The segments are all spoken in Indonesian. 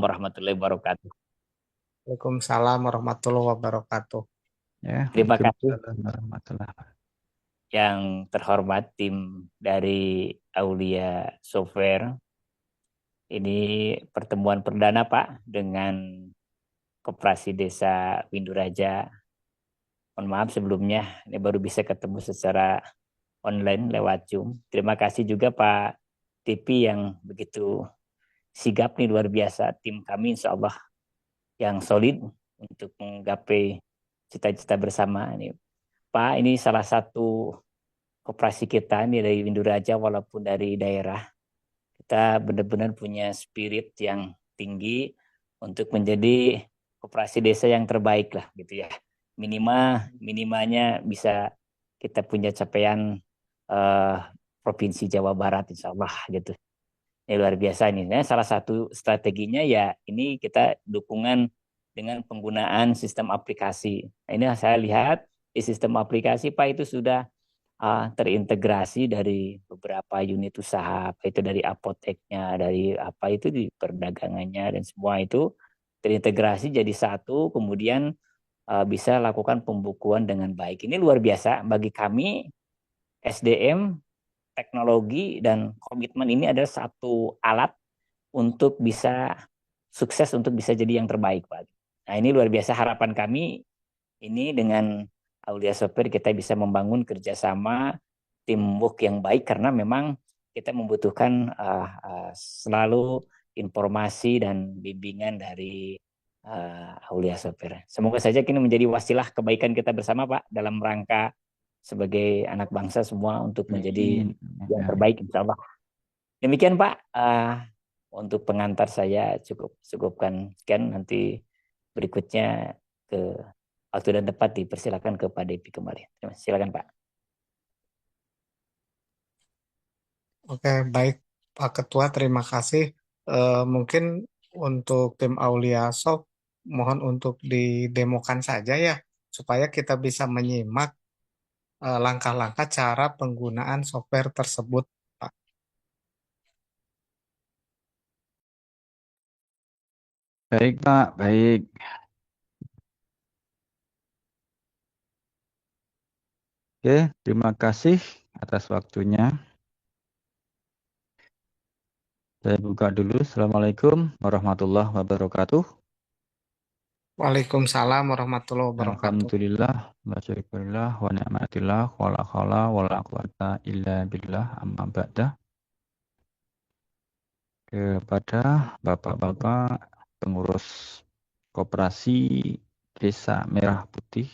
warahmatullahi wabarakatuh. Waalaikumsalam warahmatullahi wabarakatuh. Ya, Terima kasih Waalaikumsalam warahmatullahi wabarakatuh. yang terhormat tim dari Aulia Software. Ini pertemuan perdana Pak dengan Koperasi Desa Winduraja. Mohon maaf sebelumnya, ini baru bisa ketemu secara online lewat Zoom. Terima kasih juga Pak Tipi yang begitu sigap nih, luar biasa. Tim kami insya Allah yang solid untuk menggapai cita-cita bersama. Ini Pak, ini salah satu koperasi kita ini dari Winduraja walaupun dari daerah. Kita benar-benar punya spirit yang tinggi untuk menjadi koperasi desa yang terbaik lah gitu ya. Minimanya bisa kita punya capaian eh, Provinsi Jawa Barat insya Allah gitu. Ini luar biasa ini. Nah, salah satu strateginya ya ini kita dukungan dengan penggunaan sistem aplikasi. Nah, ini saya lihat di sistem aplikasi Pak itu sudah terintegrasi dari beberapa unit usaha, apa itu dari apoteknya, dari apa itu di perdagangannya dan semua itu terintegrasi jadi satu, kemudian bisa lakukan pembukuan dengan baik. Ini luar biasa bagi kami SDM, teknologi dan komitmen ini adalah satu alat untuk bisa sukses untuk bisa jadi yang terbaik, Pak. Nah, ini luar biasa harapan kami ini dengan Aulia Sopir kita bisa membangun kerjasama teamwork yang baik karena memang kita membutuhkan selalu informasi dan bimbingan dari Aulia Sopir. Semoga saja kini menjadi wasilah kebaikan kita bersama Pak dalam rangka sebagai anak bangsa semua untuk menjadi Amin. yang Ya. terbaik insya Allah. Demikian Pak, untuk pengantar saya cukupkan sekian, nanti berikutnya ke waktu dan tempat dipersilakan kepada Depi kembali. Silakan Pak. Oke, baik Pak Ketua, terima kasih. Mungkin untuk tim Aulia Soft, mohon untuk didemokan saja ya, supaya kita bisa menyimak langkah-langkah cara penggunaan software tersebut, Pak. Baik, Pak. Baik. Oke, terima kasih atas waktunya. Saya buka dulu. Assalamualaikum warahmatullahi wabarakatuh. Waalaikumsalam warahmatullahi wabarakatuh. Alhamdulillah, masyarakat wa ni'matillah, wala khala, wala quwata illa billah, amma ba'da. Kepada Bapak-Bapak pengurus Koperasi Desa Merah Putih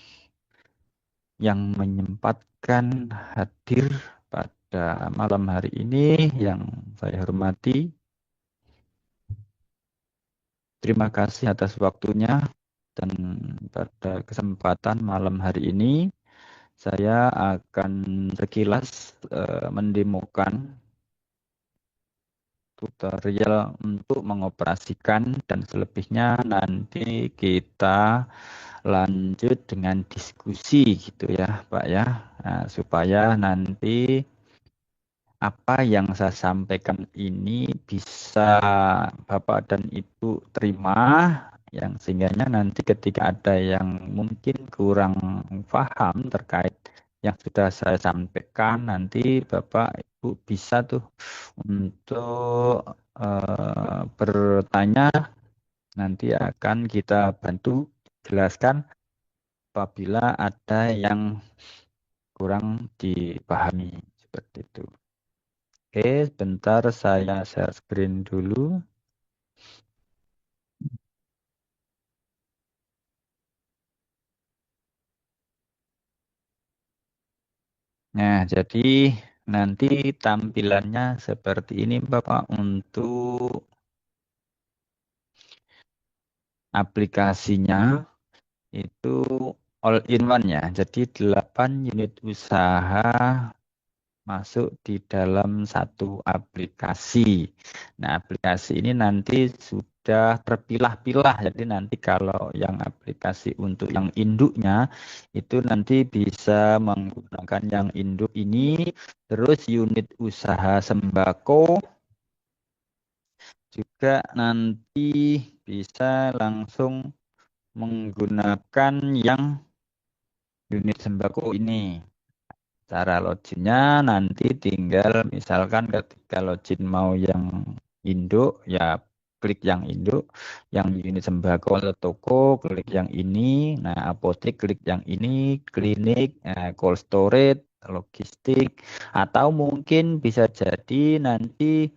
yang menyempatkan hadir pada malam hari ini yang saya hormati. Terima kasih atas waktunya dan pada kesempatan malam hari ini saya akan sekilas mendemokan tutorial untuk mengoperasikan dan selebihnya nanti kita lanjut dengan diskusi gitu ya Pak ya. Nah, supaya nanti apa yang saya sampaikan ini bisa Bapak dan Ibu terima yang sehingganya nanti ketika ada yang mungkin kurang paham terkait yang sudah saya sampaikan nanti Bapak Ibu bisa tuh untuk bertanya, nanti akan kita bantu jelaskan apabila ada yang kurang dipahami seperti itu. Oke, sebentar saya share screen dulu. Nah, jadi nanti tampilannya seperti ini Bapak untuk aplikasinya itu all in one ya. Jadi 8 unit usaha masuk di dalam satu aplikasi. Nah, aplikasi ini nanti sudah terpilah-pilah. Jadi nanti kalau yang aplikasi untuk yang induknya itu nanti bisa menggunakan yang induk ini. Terus unit usaha sembako juga nanti bisa langsung menggunakan yang unit sembako ini. Cara loginnya nanti tinggal misalkan ketika login mau yang induk, ya klik yang induk, yang unit sembako atau toko, klik yang ini, nah apotek klik yang ini, klinik, cold storage, logistik, atau mungkin bisa jadi nanti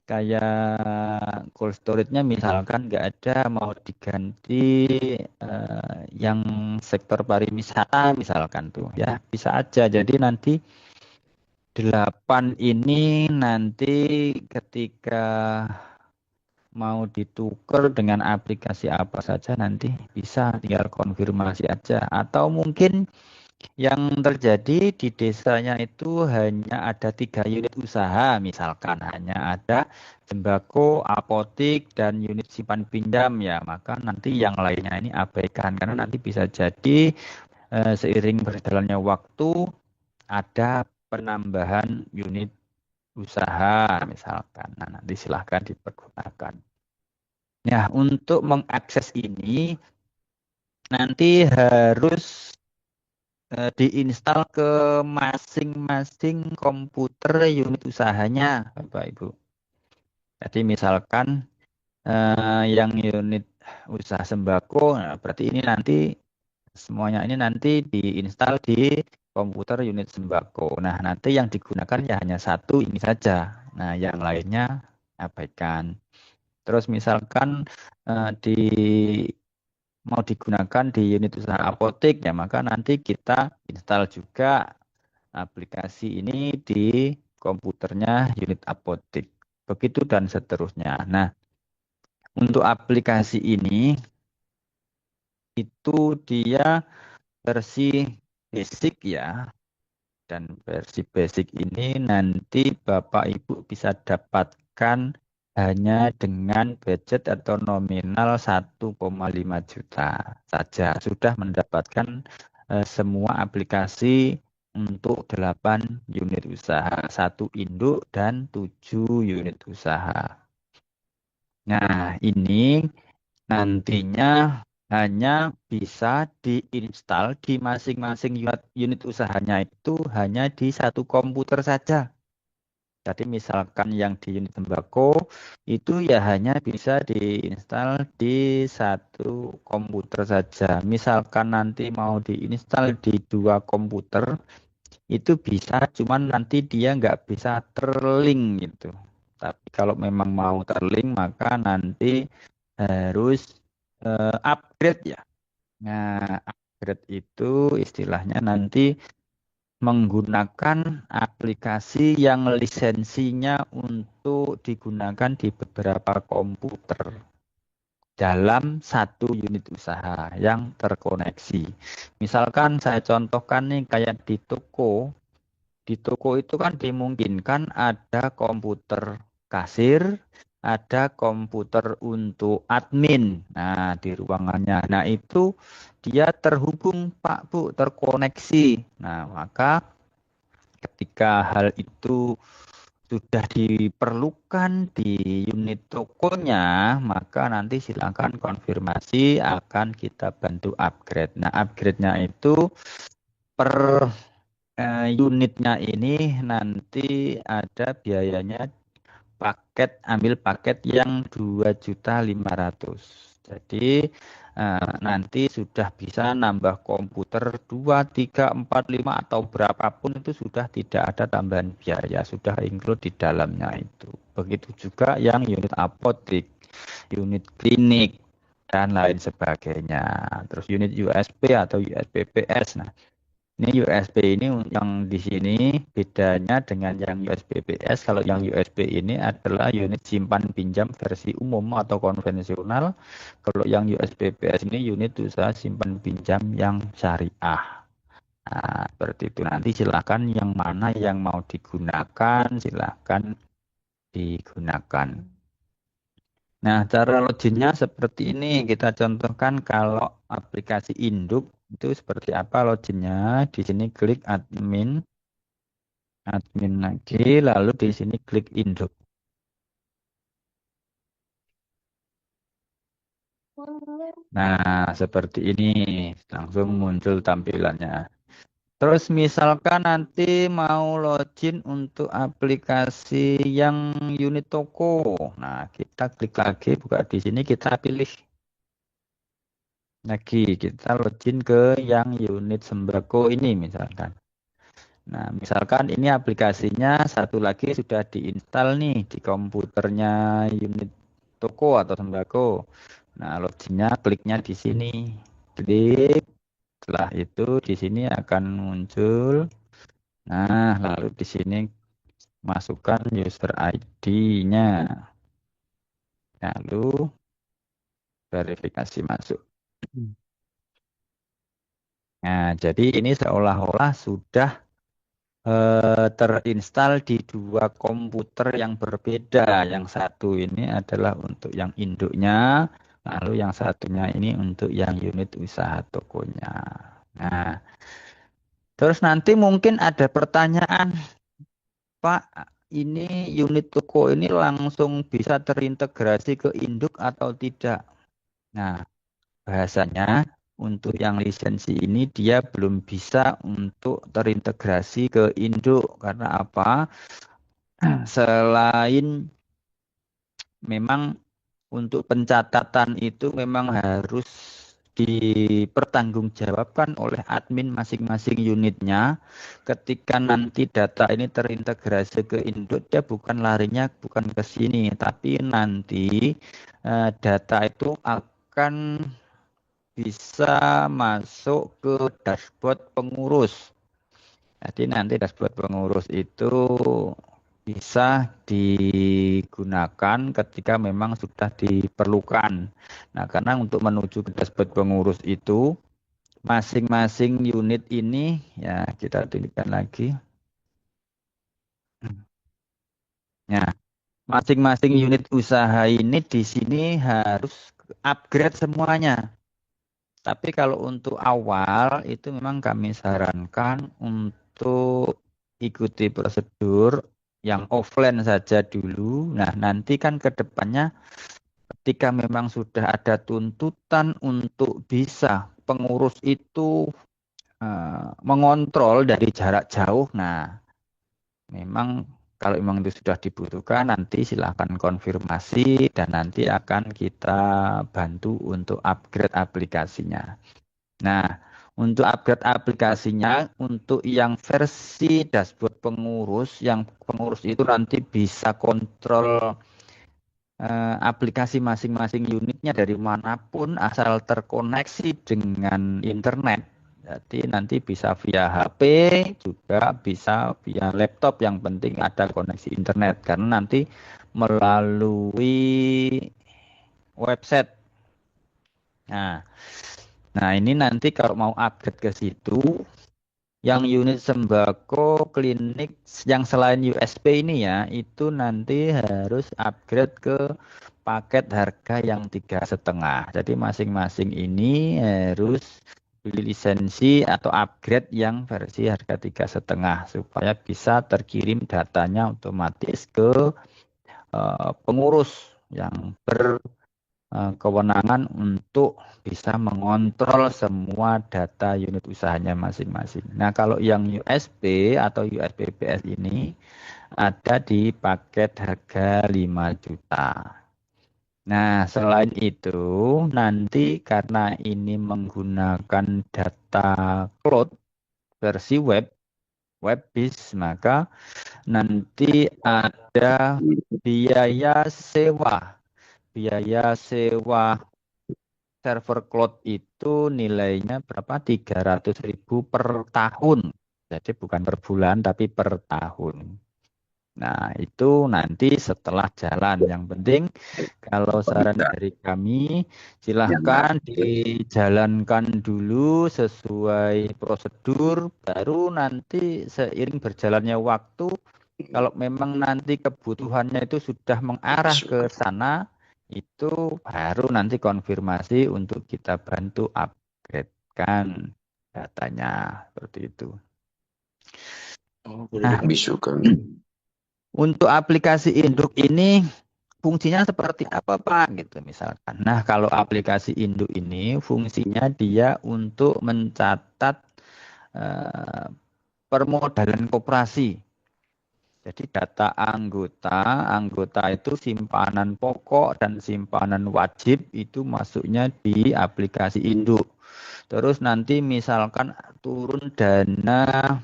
kayak cold storage-nya misalkan nggak ada mau diganti yang sektor pariwisata misalkan tuh ya bisa aja. Jadi nanti 8 ini nanti ketika mau ditukar dengan aplikasi apa saja nanti bisa tinggal konfirmasi aja. Atau mungkin yang terjadi di desanya itu hanya ada 3 unit usaha, misalkan hanya ada sembako, apotik, dan unit simpan pinjam ya, maka nanti yang lainnya ini abaikan karena nanti bisa jadi seiring berjalannya waktu ada penambahan unit usaha misalkan. Nah, nanti silahkan dipergunakan. Nah, untuk mengakses ini nanti harus diinstal ke masing-masing komputer unit usahanya, Bapak Ibu. Jadi misalkan yang unit usaha sembako, nah berarti ini nanti semuanya ini nanti diinstal di komputer unit sembako. Nah, nanti yang digunakan ya hanya satu ini saja. Nah, yang lainnya abaikan. Terus misalkan di mau digunakan di unit usaha apotek ya, maka nanti kita install juga aplikasi ini di komputernya unit apotek. Begitu dan seterusnya. Nah, untuk aplikasi ini itu dia versi basic ya. Dan versi basic ini nanti Bapak Ibu bisa dapatkan hanya dengan budget atau nominal 1,5 juta saja. Sudah mendapatkan semua aplikasi untuk 8 unit usaha, 1 induk dan 7 unit usaha. Nah, ini nantinya hanya bisa diinstal di masing-masing unit usahanya itu hanya di satu komputer saja. Jadi misalkan yang di unit sembako itu ya hanya bisa diinstal di satu komputer saja. Misalkan nanti mau diinstal di 2 komputer itu bisa, cuman nanti dia nggak bisa terlink gitu. Tapi kalau memang mau terlink maka nanti harus upgrade ya. Nah, upgrade itu istilahnya nanti menggunakan aplikasi yang lisensinya untuk digunakan di beberapa komputer dalam satu unit usaha yang terkoneksi. Misalkan saya contohkan nih kayak di toko. Di toko itu kan dimungkinkan ada komputer kasir, ada komputer untuk admin. Nah, di ruangannya. Nah, itu dia terhubung, Pak, Bu, terkoneksi. Nah, maka ketika hal itu sudah diperlukan di unit tokonya, maka nanti silakan konfirmasi akan kita bantu upgrade. Nah, upgrade-nya itu per unitnya ini nanti ada biayanya ambil paket yang 2.500.000. Jadi nanti sudah bisa nambah komputer 2, 3, 4, 5 atau berapapun itu sudah tidak ada tambahan biaya, sudah include di dalamnya itu. Begitu juga yang unit apotek, unit klinik dan lain sebagainya. Terus unit USB atau USBPS. Nah, ini USB ini yang di sini bedanya dengan yang USB PS. Kalau yang USB ini adalah unit simpan pinjam versi umum atau konvensional. Kalau yang USB PS ini unit usaha simpan pinjam yang syariah. Nah, seperti itu. Nanti silakan yang mana yang mau digunakan, silakan digunakan. Nah, cara loginnya seperti ini. Kita contohkan kalau aplikasi induk itu seperti apa loginnya. Di sini klik admin lagi, lalu di sini klik induk. Nah, seperti ini langsung muncul tampilannya. Terus misalkan nanti mau login untuk aplikasi yang unit toko. Nah, kita klik lagi, buka di sini, kita pilih lagi. Kita login ke yang unit sembako ini misalkan. Nah, misalkan ini aplikasinya satu lagi sudah diinstal nih di komputernya unit toko atau sembako. Nah, loginnya kliknya di sini. Klik, setelah itu di sini akan muncul. Nah, lalu di sini masukkan user ID-nya. Lalu verifikasi masuk. Nah, jadi ini seolah-olah sudah terinstal di dua komputer yang berbeda. Yang satu ini adalah untuk yang induknya, lalu yang satunya ini untuk yang unit usaha tokonya. Nah, terus nanti mungkin ada pertanyaan, Pak, ini unit toko ini langsung bisa terintegrasi ke induk atau tidak? Nah, bahasanya untuk yang lisensi ini dia belum bisa untuk terintegrasi ke induk. Karena apa? Selain memang untuk pencatatan itu memang harus dipertanggungjawabkan oleh admin masing-masing unitnya. Ketika nanti data ini terintegrasi ke induk, dia bukan larinya bukan ke sini, tapi nanti data itu akan bisa masuk ke dashboard pengurus. Jadi nanti dashboard pengurus itu bisa digunakan ketika memang sudah diperlukan. Nah, karena untuk menuju ke dashboard pengurus itu masing-masing unit ini ya kita pilihkan lagi. Nah, masing-masing unit usaha ini di sini harus upgrade semuanya. Tapi kalau untuk awal itu memang kami sarankan untuk ikuti prosedur yang offline saja dulu. Nah, nanti kan ke depannya ketika memang sudah ada tuntutan untuk bisa pengurus itu mengontrol dari jarak jauh. Nah, memang kalau memang itu sudah dibutuhkan nanti silahkan konfirmasi dan nanti akan kita bantu untuk upgrade aplikasinya. Nah, untuk upgrade aplikasinya, untuk yang versi dashboard pengurus, yang pengurus itu nanti bisa kontrol aplikasi masing-masing unitnya dari manapun asal terkoneksi dengan internet. Jadi nanti bisa via HP, juga bisa via laptop, yang penting ada koneksi internet. Karena nanti melalui website. Nah, ini nanti kalau mau upgrade ke situ, yang unit sembako klinik yang selain USP ini ya, itu nanti harus upgrade ke paket harga yang 3,5. Jadi masing-masing ini harus beli lisensi atau upgrade yang versi harga 3,5 supaya bisa terkirim datanya otomatis ke pengurus yang kewenangan untuk bisa mengontrol semua data unit usahanya masing-masing. Nah, kalau yang USB atau USBBS ini ada di paket harga 5 juta. Nah, selain itu, nanti karena ini menggunakan data cloud versi web-based, maka nanti ada biaya sewa. Biaya sewa server cloud itu nilainya berapa? 300.000 per tahun. Jadi bukan per bulan tapi per tahun. Nah, itu nanti setelah jalan. Yang penting kalau saran dari kami silahkan dijalankan dulu sesuai prosedur, baru nanti seiring berjalannya waktu kalau memang nanti kebutuhannya itu sudah mengarah ke sana, itu baru nanti konfirmasi untuk kita bantu upgrade-kan datanya. Seperti itu. Oh, Nah, bisukan. untuk aplikasi induk ini fungsinya seperti apa Pak gitu misalkan. Nah, kalau aplikasi induk ini fungsinya dia untuk mencatat eh, permodalan koperasi. Jadi data anggota itu simpanan pokok dan simpanan wajib itu masuknya di aplikasi induk. Terus nanti misalkan turun dana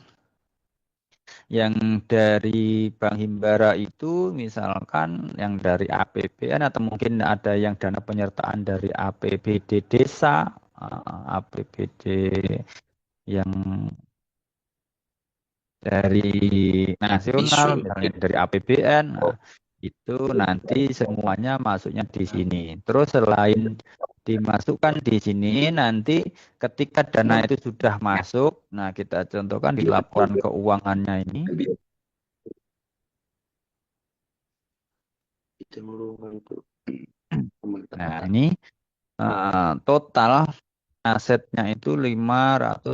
yang dari Bank Himbara itu misalkan yang dari APBN atau mungkin ada yang dana penyertaan dari APBD desa, APBD yang dari nasional, Isu misalnya dari APBN, nah, itu nanti semuanya masuknya di sini. Terus selain dimasukkan di sini, nanti ketika dana itu sudah masuk, nah kita contohkan di laporan keuangannya ini. Nah, ini total asetnya itu 595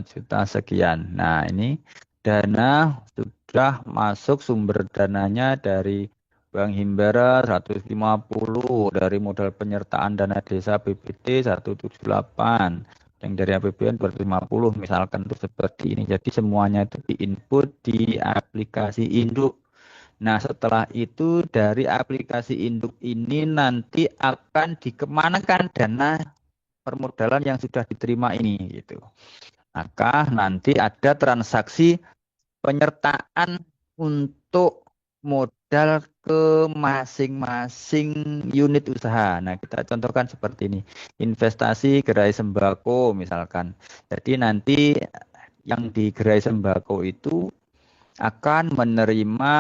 juta sekian. Nah, ini dana sudah masuk sumber dananya dari Bank Himbara 150, dari modal penyertaan dana desa BPT 178, yang dari APBN 250 misalkan itu seperti ini. Jadi semuanya itu diinput di aplikasi induk. Nah, setelah itu dari aplikasi induk ini nanti akan dikemanakan dana permodalan yang sudah diterima ini gitu. Maka nanti ada transaksi penyertaan untuk modal ke masing-masing unit usaha. Nah, kita contohkan seperti ini. Investasi gerai sembako misalkan. Jadi nanti yang di gerai sembako itu akan menerima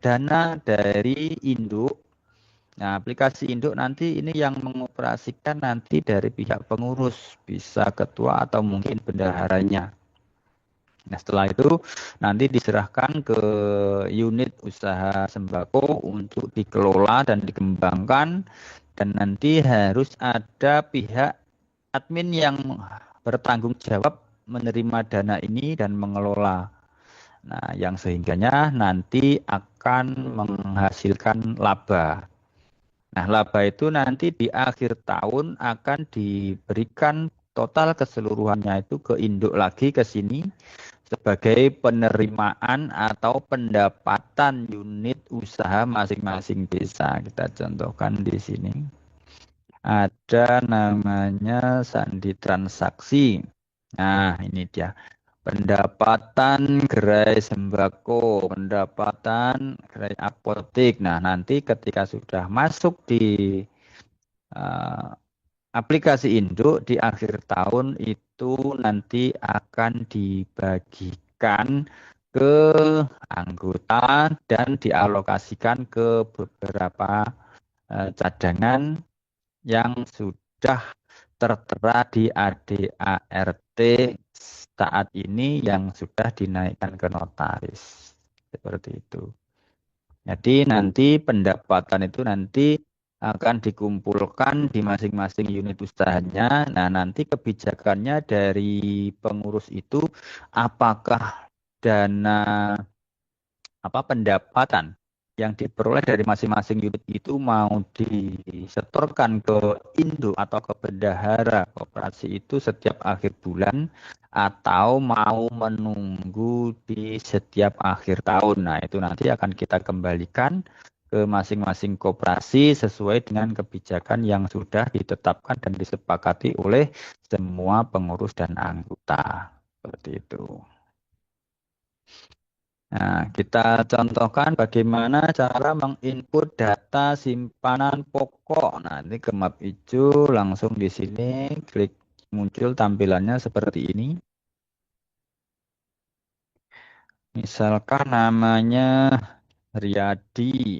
dana dari induk. Nah, aplikasi induk nanti ini yang mengoperasikan nanti dari pihak pengurus, bisa ketua atau mungkin bendaharanya. Nah, setelah itu nanti diserahkan ke unit usaha sembako untuk dikelola dan dikembangkan, dan nanti harus ada pihak admin yang bertanggung jawab menerima dana ini dan mengelola. Nah, yang sehingganya nanti akan menghasilkan laba. Nah, laba itu nanti di akhir tahun akan diberikan total keseluruhannya itu ke induk lagi ke sini sebagai penerimaan atau pendapatan unit usaha masing-masing desa. Kita contohkan di sini. Ada namanya sandi transaksi. Nah, ini dia. Pendapatan gerai sembako, pendapatan gerai apotek. Nah, nanti ketika sudah masuk di uh, aplikasi induk di akhir tahun itu nanti akan dibagikan ke anggota dan dialokasikan ke beberapa cadangan yang sudah tertera di ADART saat ini yang sudah dinaikkan ke notaris. Seperti itu. Jadi nanti pendapatan itu nanti akan dikumpulkan di masing-masing unit usahanya. Nah, nanti kebijakannya dari pengurus itu apakah dana pendapatan yang diperoleh dari masing-masing unit itu mau disetorkan ke induk atau ke bendahara koperasi itu setiap akhir bulan atau mau menunggu di setiap akhir tahun. Nah, itu nanti akan kita kembalikan ke masing-masing koperasi sesuai dengan kebijakan yang sudah ditetapkan dan disepakati oleh semua pengurus dan anggota. Seperti itu. Nah, kita contohkan bagaimana cara menginput data simpanan pokok. Nah, ini ke map hijau, langsung di sini klik muncul tampilannya seperti ini. Misalkan namanya Riyadi,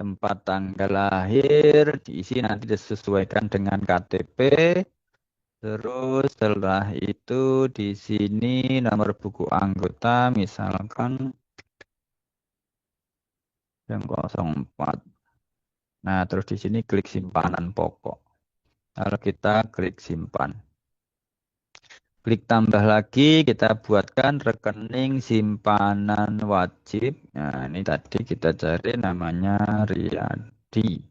tempat tanggal lahir, diisi nanti disesuaikan dengan KTP. Terus setelah itu di sini nomor buku anggota, misalkan yang 04. Nah, terus di sini klik simpanan pokok. Lalu kita klik simpan. Klik tambah lagi, kita buatkan rekening simpanan wajib. Nah, ini tadi kita cari namanya Riyadi.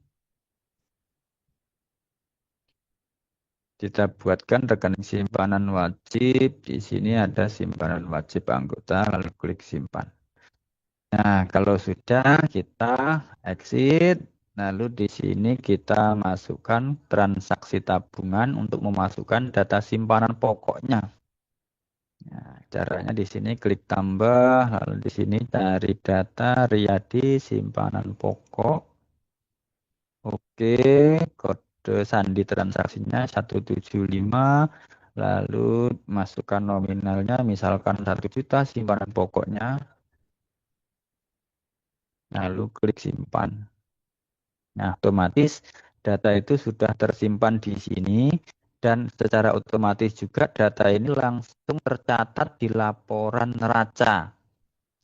Kita buatkan rekening simpanan wajib. Di sini ada simpanan wajib anggota, lalu klik simpan. Nah, kalau sudah kita exit, lalu di sini kita masukkan transaksi tabungan untuk memasukkan data simpanan pokoknya. Nah, caranya di sini klik tambah, lalu di sini cari data Riyadi simpanan pokok. Oke, kode sandi transaksinya 175, lalu masukkan nominalnya, misalkan 1 juta simpanan pokoknya, lalu klik simpan. Nah, otomatis data itu sudah tersimpan di sini, dan secara otomatis juga data ini langsung tercatat di laporan neraca.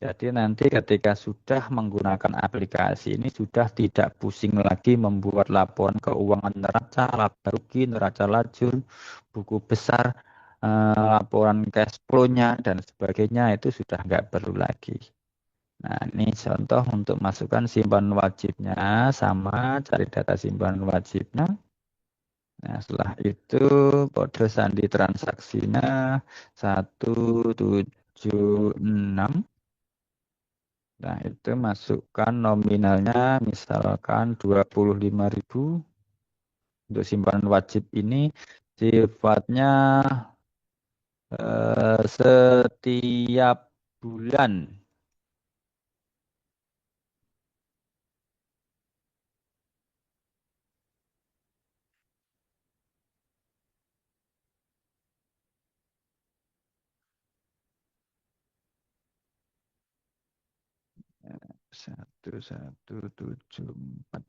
Jadi nanti ketika sudah menggunakan aplikasi ini sudah tidak pusing lagi membuat laporan keuangan neraca, laba rugi, neraca lajur, buku besar, laporan cash flow-nya dan sebagainya itu sudah nggak perlu lagi. Nah, ini contoh untuk masukkan simpanan wajibnya sama cari data simpanan wajibnya. Nah, setelah itu kode sandi transaksinya 176. Nah, itu masukkan nominalnya misalkan 25.000 untuk simpanan wajib ini sifatnya setiap bulan. Eh, 1174.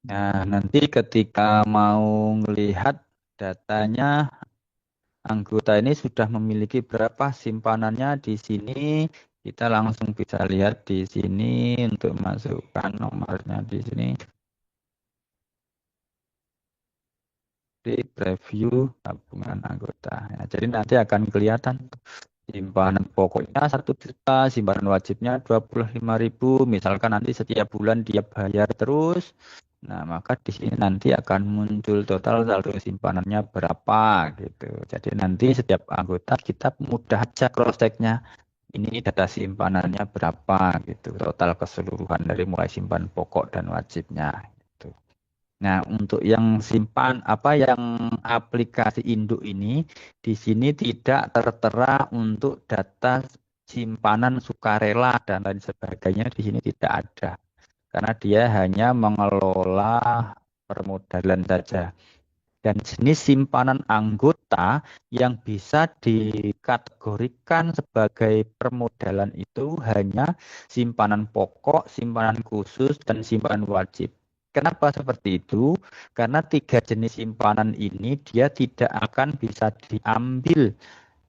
Nah, nanti ketika mau melihat datanya anggota ini sudah memiliki berapa simpanannya di sini, kita langsung bisa lihat di sini untuk masukkan nomornya di sini. Di preview tabungan anggota. Ya, jadi nanti akan kelihatan simpanan pokoknya 1 juta, simpanan wajibnya 25.000. Misalkan nanti setiap bulan dia bayar terus, nah maka di sini nanti akan muncul total saldo simpanannya berapa gitu. Jadi nanti setiap anggota kita mudah aja cross check-nya. Ini data simpanannya berapa gitu, total keseluruhan dari mulai simpan pokok dan wajibnya. Gitu. Nah, untuk yang simpan yang aplikasi induk ini di sini tidak tertera untuk data simpanan sukarela dan lain sebagainya di sini tidak ada. Karena dia hanya mengelola permodalan saja. Dan jenis simpanan anggota yang bisa dikategorikan sebagai permodalan itu hanya simpanan pokok, simpanan khusus, dan simpanan wajib. Kenapa seperti itu? Karena 3 jenis simpanan ini dia tidak akan bisa diambil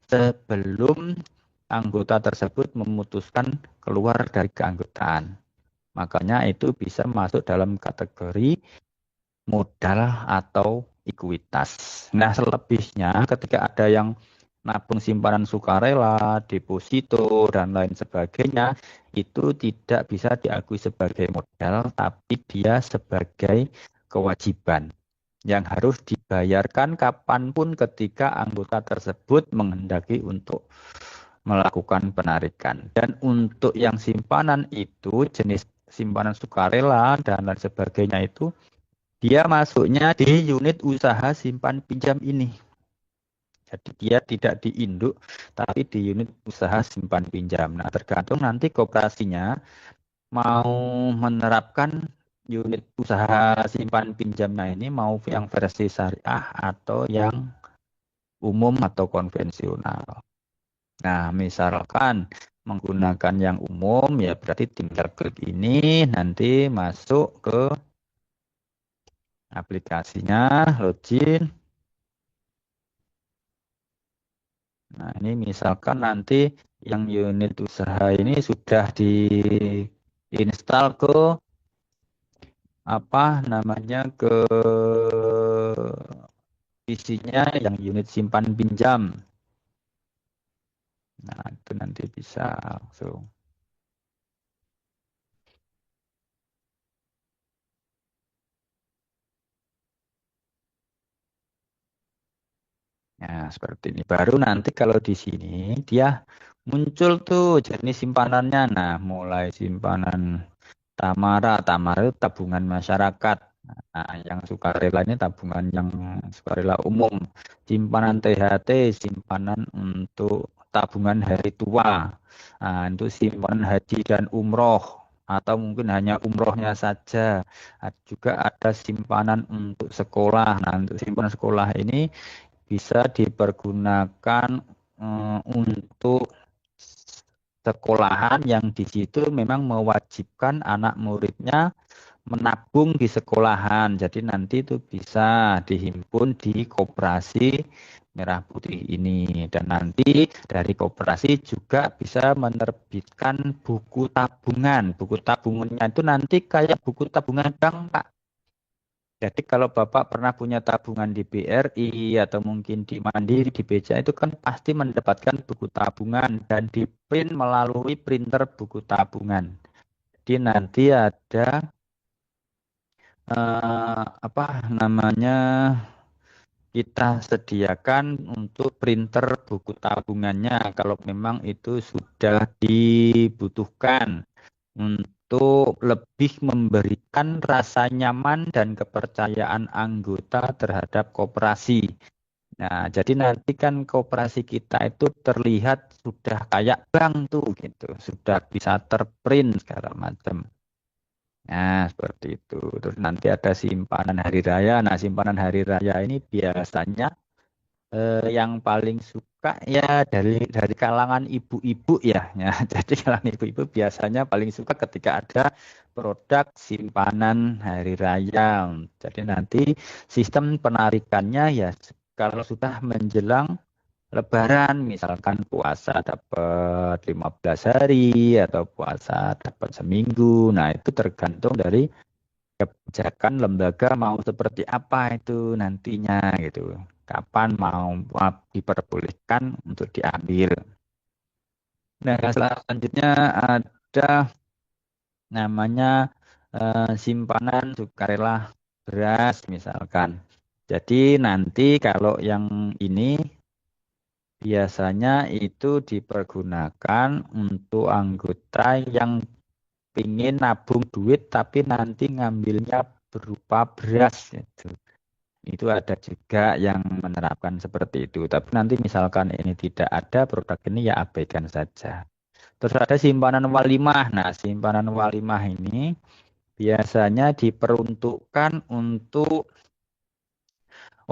sebelum anggota tersebut memutuskan keluar dari keanggotaan. Makanya itu bisa masuk dalam kategori modal atau ekuitas. Nah, selebihnya ketika ada yang nabung simpanan sukarela, deposito, dan lain sebagainya, itu tidak bisa diakui sebagai modal, tapi dia sebagai kewajiban yang harus dibayarkan kapanpun ketika anggota tersebut menghendaki untuk melakukan penarikan. Dan untuk yang simpanan itu, jenis simpanan sukarela dan lain sebagainya itu, dia masuknya di unit usaha simpan pinjam ini. Jadi dia tidak di induk, tapi di unit usaha simpan pinjam. Nah, tergantung nanti koperasinya mau menerapkan unit usaha simpan pinjamnya ini mau yang versi syariah atau yang umum atau konvensional. Nah, misalkan menggunakan yang umum, ya berarti tinggal klik ini, nanti masuk ke aplikasinya, login. Nah, ini misalkan nanti yang unit usaha ini sudah install ke apa namanya ke PC-nya yang unit simpan pinjam. Nah, itu nanti bisa langsung. Nah, seperti ini. Baru nanti kalau di sini dia muncul tuh jenis simpanannya. Nah, mulai simpanan Tamara. Tamara itu tabungan masyarakat. Nah, yang sukarela ini tabungan yang sukarela umum. Simpanan THT, simpanan untuk tabungan hari tua. Nah, itu simpanan haji dan umroh. Atau mungkin hanya umrohnya saja. Juga ada simpanan untuk sekolah. Nah, untuk simpanan sekolah ini bisa dipergunakan untuk sekolahan yang di situ memang mewajibkan anak muridnya menabung di sekolahan. Jadi nanti itu bisa dihimpun di koperasi Merah Putih ini. Dan nanti dari koperasi juga bisa menerbitkan buku tabungan. Buku tabungannya itu nanti kayak buku tabungan bank, Pak. Jadi kalau Bapak pernah punya tabungan di BRI atau mungkin di Mandiri, di BCA itu kan pasti mendapatkan buku tabungan dan di print melalui printer buku tabungan. Jadi nanti ada apa namanya kita sediakan untuk printer buku tabungannya kalau memang itu sudah dibutuhkan untuk lebih memberikan rasa nyaman dan kepercayaan anggota terhadap koperasi. Nah, jadi nanti kan koperasi kita itu terlihat sudah kayak bank tuh gitu, sudah bisa terprint segala macam. Nah, seperti itu. Terus nanti ada simpanan hari raya. Nah, simpanan hari raya ini biasanya yang paling suka ya dari kalangan ibu-ibu ya. Ya, jadi kalangan ibu-ibu biasanya paling suka ketika ada produk simpanan hari raya. Jadi nanti sistem penarikannya ya kalau sudah menjelang Lebaran, misalkan puasa dapat 15 hari atau puasa dapat seminggu. Nah, itu tergantung dari kebijakan lembaga mau seperti apa itu nantinya gitu. Kapan mau diperbolehkan untuk diambil. Nah, selanjutnya ada namanya simpanan sukarela beras misalkan. Jadi nanti kalau yang ini biasanya itu dipergunakan untuk anggota yang ingin nabung duit tapi nanti ngambilnya berupa beras gitu. Itu ada juga yang menerapkan seperti itu. Tapi nanti misalkan ini tidak ada produk ini ya abaikan saja. Terus ada simpanan walimah. Nah, simpanan walimah ini biasanya diperuntukkan untuk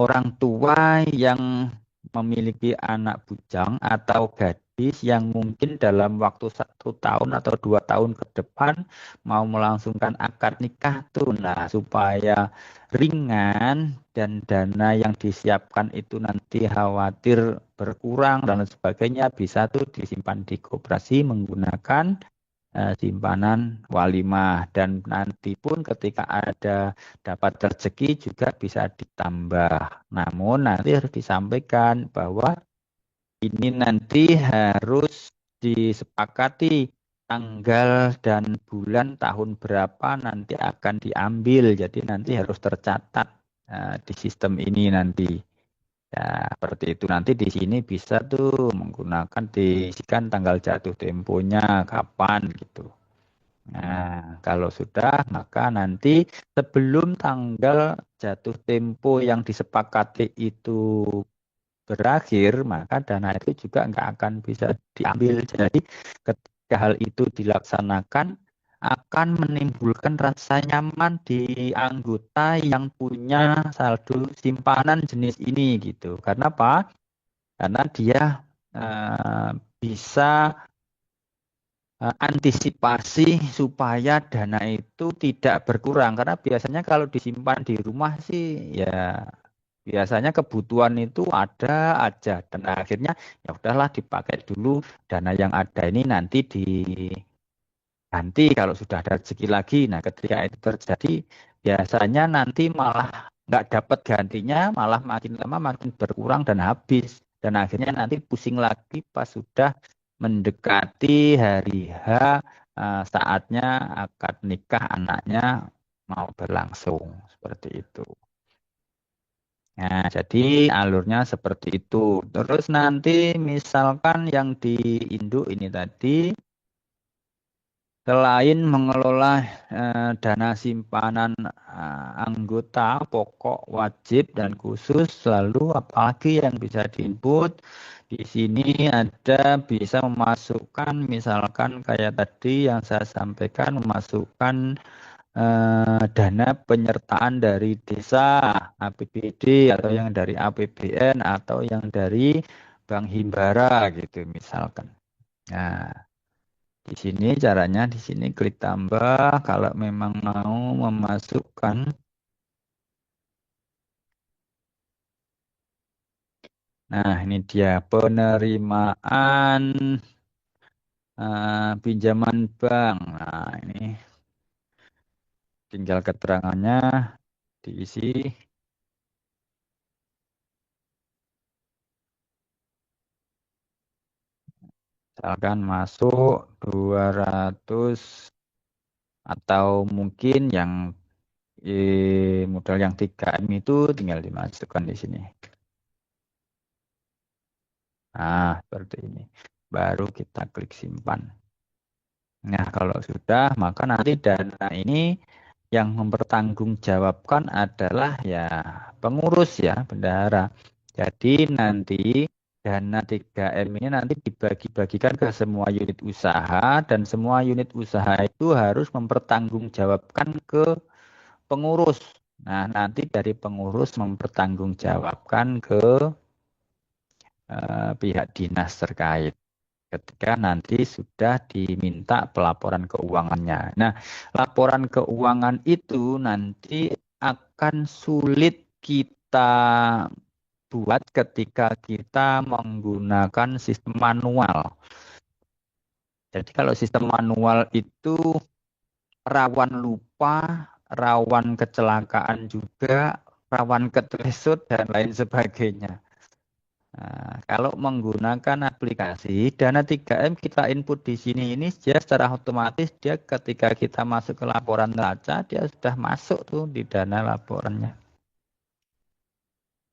orang tua yang memiliki anak bujang atau gadis yang mungkin dalam waktu 1 tahun atau 2 tahun ke depan mau melangsungkan akad nikah tuh. Nah, supaya ringan dan dana yang disiapkan itu nanti khawatir berkurang dan sebagainya bisa tuh disimpan di koperasi menggunakan simpanan walimah dan nanti pun ketika ada dapat rezeki juga bisa ditambah. Namun nanti harus disampaikan bahwa ini nanti harus disepakati tanggal dan bulan tahun berapa nanti akan diambil. Jadi nanti harus tercatat di sistem ini nanti. Ya, seperti itu nanti di sini bisa tuh menggunakan diisikan tanggal jatuh temponya kapan gitu. Nah, kalau sudah, maka nanti sebelum tanggal jatuh tempo yang disepakati itu berakhir, maka dana itu juga nggak akan bisa diambil. Jadi, ketika hal itu dilaksanakan, akan menimbulkan rasa nyaman di anggota yang punya saldo simpanan jenis ini gitu. Karena apa? Karena dia eh, bisa antisipasi supaya dana itu tidak berkurang karena biasanya kalau disimpan di rumah sih ya biasanya kebutuhan itu ada aja dan akhirnya ya udahlah dipakai dulu dana yang ada ini nanti ganti kalau sudah ada rezeki lagi. Nah, ketika itu terjadi, biasanya nanti malah nggak dapat gantinya, malah makin lama makin berkurang dan habis. Dan akhirnya nanti pusing lagi pas sudah mendekati hari H, saatnya akad nikah anaknya mau berlangsung. Seperti itu. Nah, jadi alurnya seperti itu. Terus nanti misalkan yang di induk ini tadi, selain mengelola dana simpanan anggota pokok wajib dan khusus, lalu apalagi yang bisa diinput di sini ada bisa memasukkan misalkan kayak tadi yang saya sampaikan memasukkan dana penyertaan dari desa APBD atau yang dari APBN atau yang dari Bank Himbara gitu misalkan. Nah, di sini caranya di sini klik tambah kalau memang mau memasukkan. Nah, ini dia penerimaan pinjaman bank. Nah, ini tinggal keterangannya diisi. Misalkan masuk 200 atau mungkin yang modal yang 3M itu tinggal dimasukkan di sini. Nah, seperti ini. Baru kita klik simpan. Nah, kalau sudah, maka nanti dana ini yang mempertanggungjawabkan adalah ya pengurus ya, bendahara. Jadi nanti dana 3M ini nanti dibagi-bagikan ke semua unit usaha dan semua unit usaha itu harus mempertanggungjawabkan ke pengurus. Nah, nanti dari pengurus mempertanggungjawabkan ke pihak dinas terkait ketika nanti sudah diminta pelaporan keuangannya. Nah, laporan keuangan itu nanti akan sulit kita buat ketika kita menggunakan sistem manual. Jadi kalau sistem manual itu rawan lupa, rawan kecelakaan juga, rawan ketelesut dan lain sebagainya. Nah, kalau menggunakan aplikasi Dana 3M kita input di sini ini dia secara otomatis dia ketika kita masuk ke laporan neraca dia sudah masuk tuh di dana laporannya.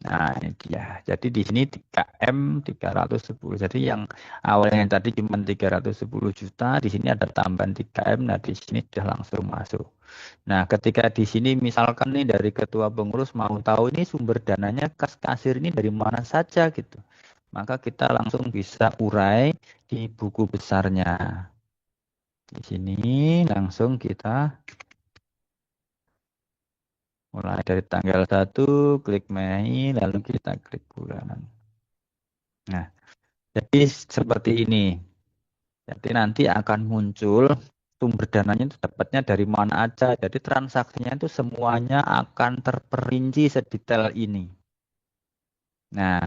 Nah, ini dia. Jadi di sini 3M 310. Jadi yang awalnya tadi cuma 310 juta, di sini ada tambahan 3M, nah di sini sudah langsung masuk. Nah, ketika di sini misalkan nih dari ketua pengurus mau tahu ini sumber dananya kas kasir ini dari mana saja gitu. Maka kita langsung bisa urai di buku besarnya. Di sini langsung kita mulai dari tanggal 1 klik Mei lalu kita klik bulanan. Nah, jadi seperti ini. Jadi nanti akan muncul sumber dananya itu dapatnya dari mana aja. Jadi transaksinya itu semuanya akan terperinci sedetail ini. Nah,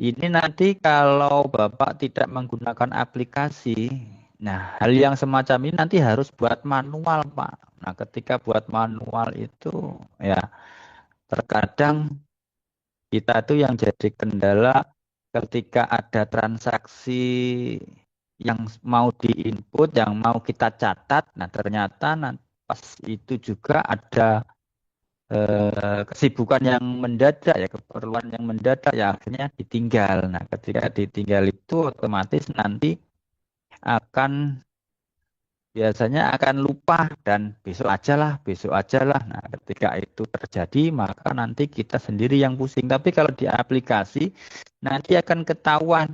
ini nanti kalau Bapak tidak menggunakan aplikasi, nah hal yang semacam ini nanti harus buat manual, Pak. Nah, ketika buat manual itu ya terkadang kita tuh yang jadi kendala ketika ada transaksi yang mau diinput, yang mau kita catat, nah ternyata pas itu juga ada kesibukan yang mendadak ya keperluan yang mendadak ya akhirnya ditinggal. Nah, ketika ditinggal itu otomatis nanti akan biasanya akan lupa dan besok aja lah. Nah, ketika itu terjadi maka nanti kita sendiri yang pusing. Tapi kalau di aplikasi nanti akan ketahuan.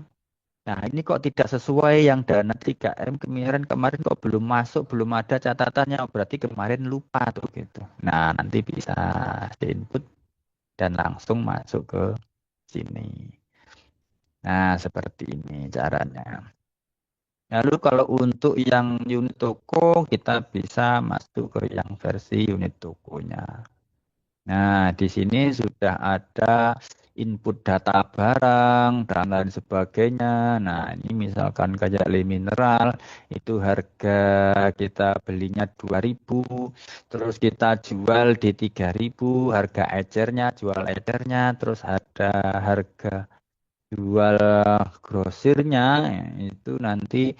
Nah, ini kok tidak sesuai yang dana 3M kemarin kok belum masuk, belum ada catatannya. Berarti kemarin lupa tuh gitu. Nah, nanti bisa diinput dan langsung masuk ke sini. Nah, seperti ini caranya. Lalu kalau untuk yang unit toko, kita bisa masuk ke yang versi unit tokonya. Nah, di sini sudah ada input data barang dan lain sebagainya. Nah, ini misalkan kayak le mineral itu harga kita belinya 2.000, terus kita jual di 3.000, harga ecernya, jual ecernya, terus ada harga jual grosirnya itu nanti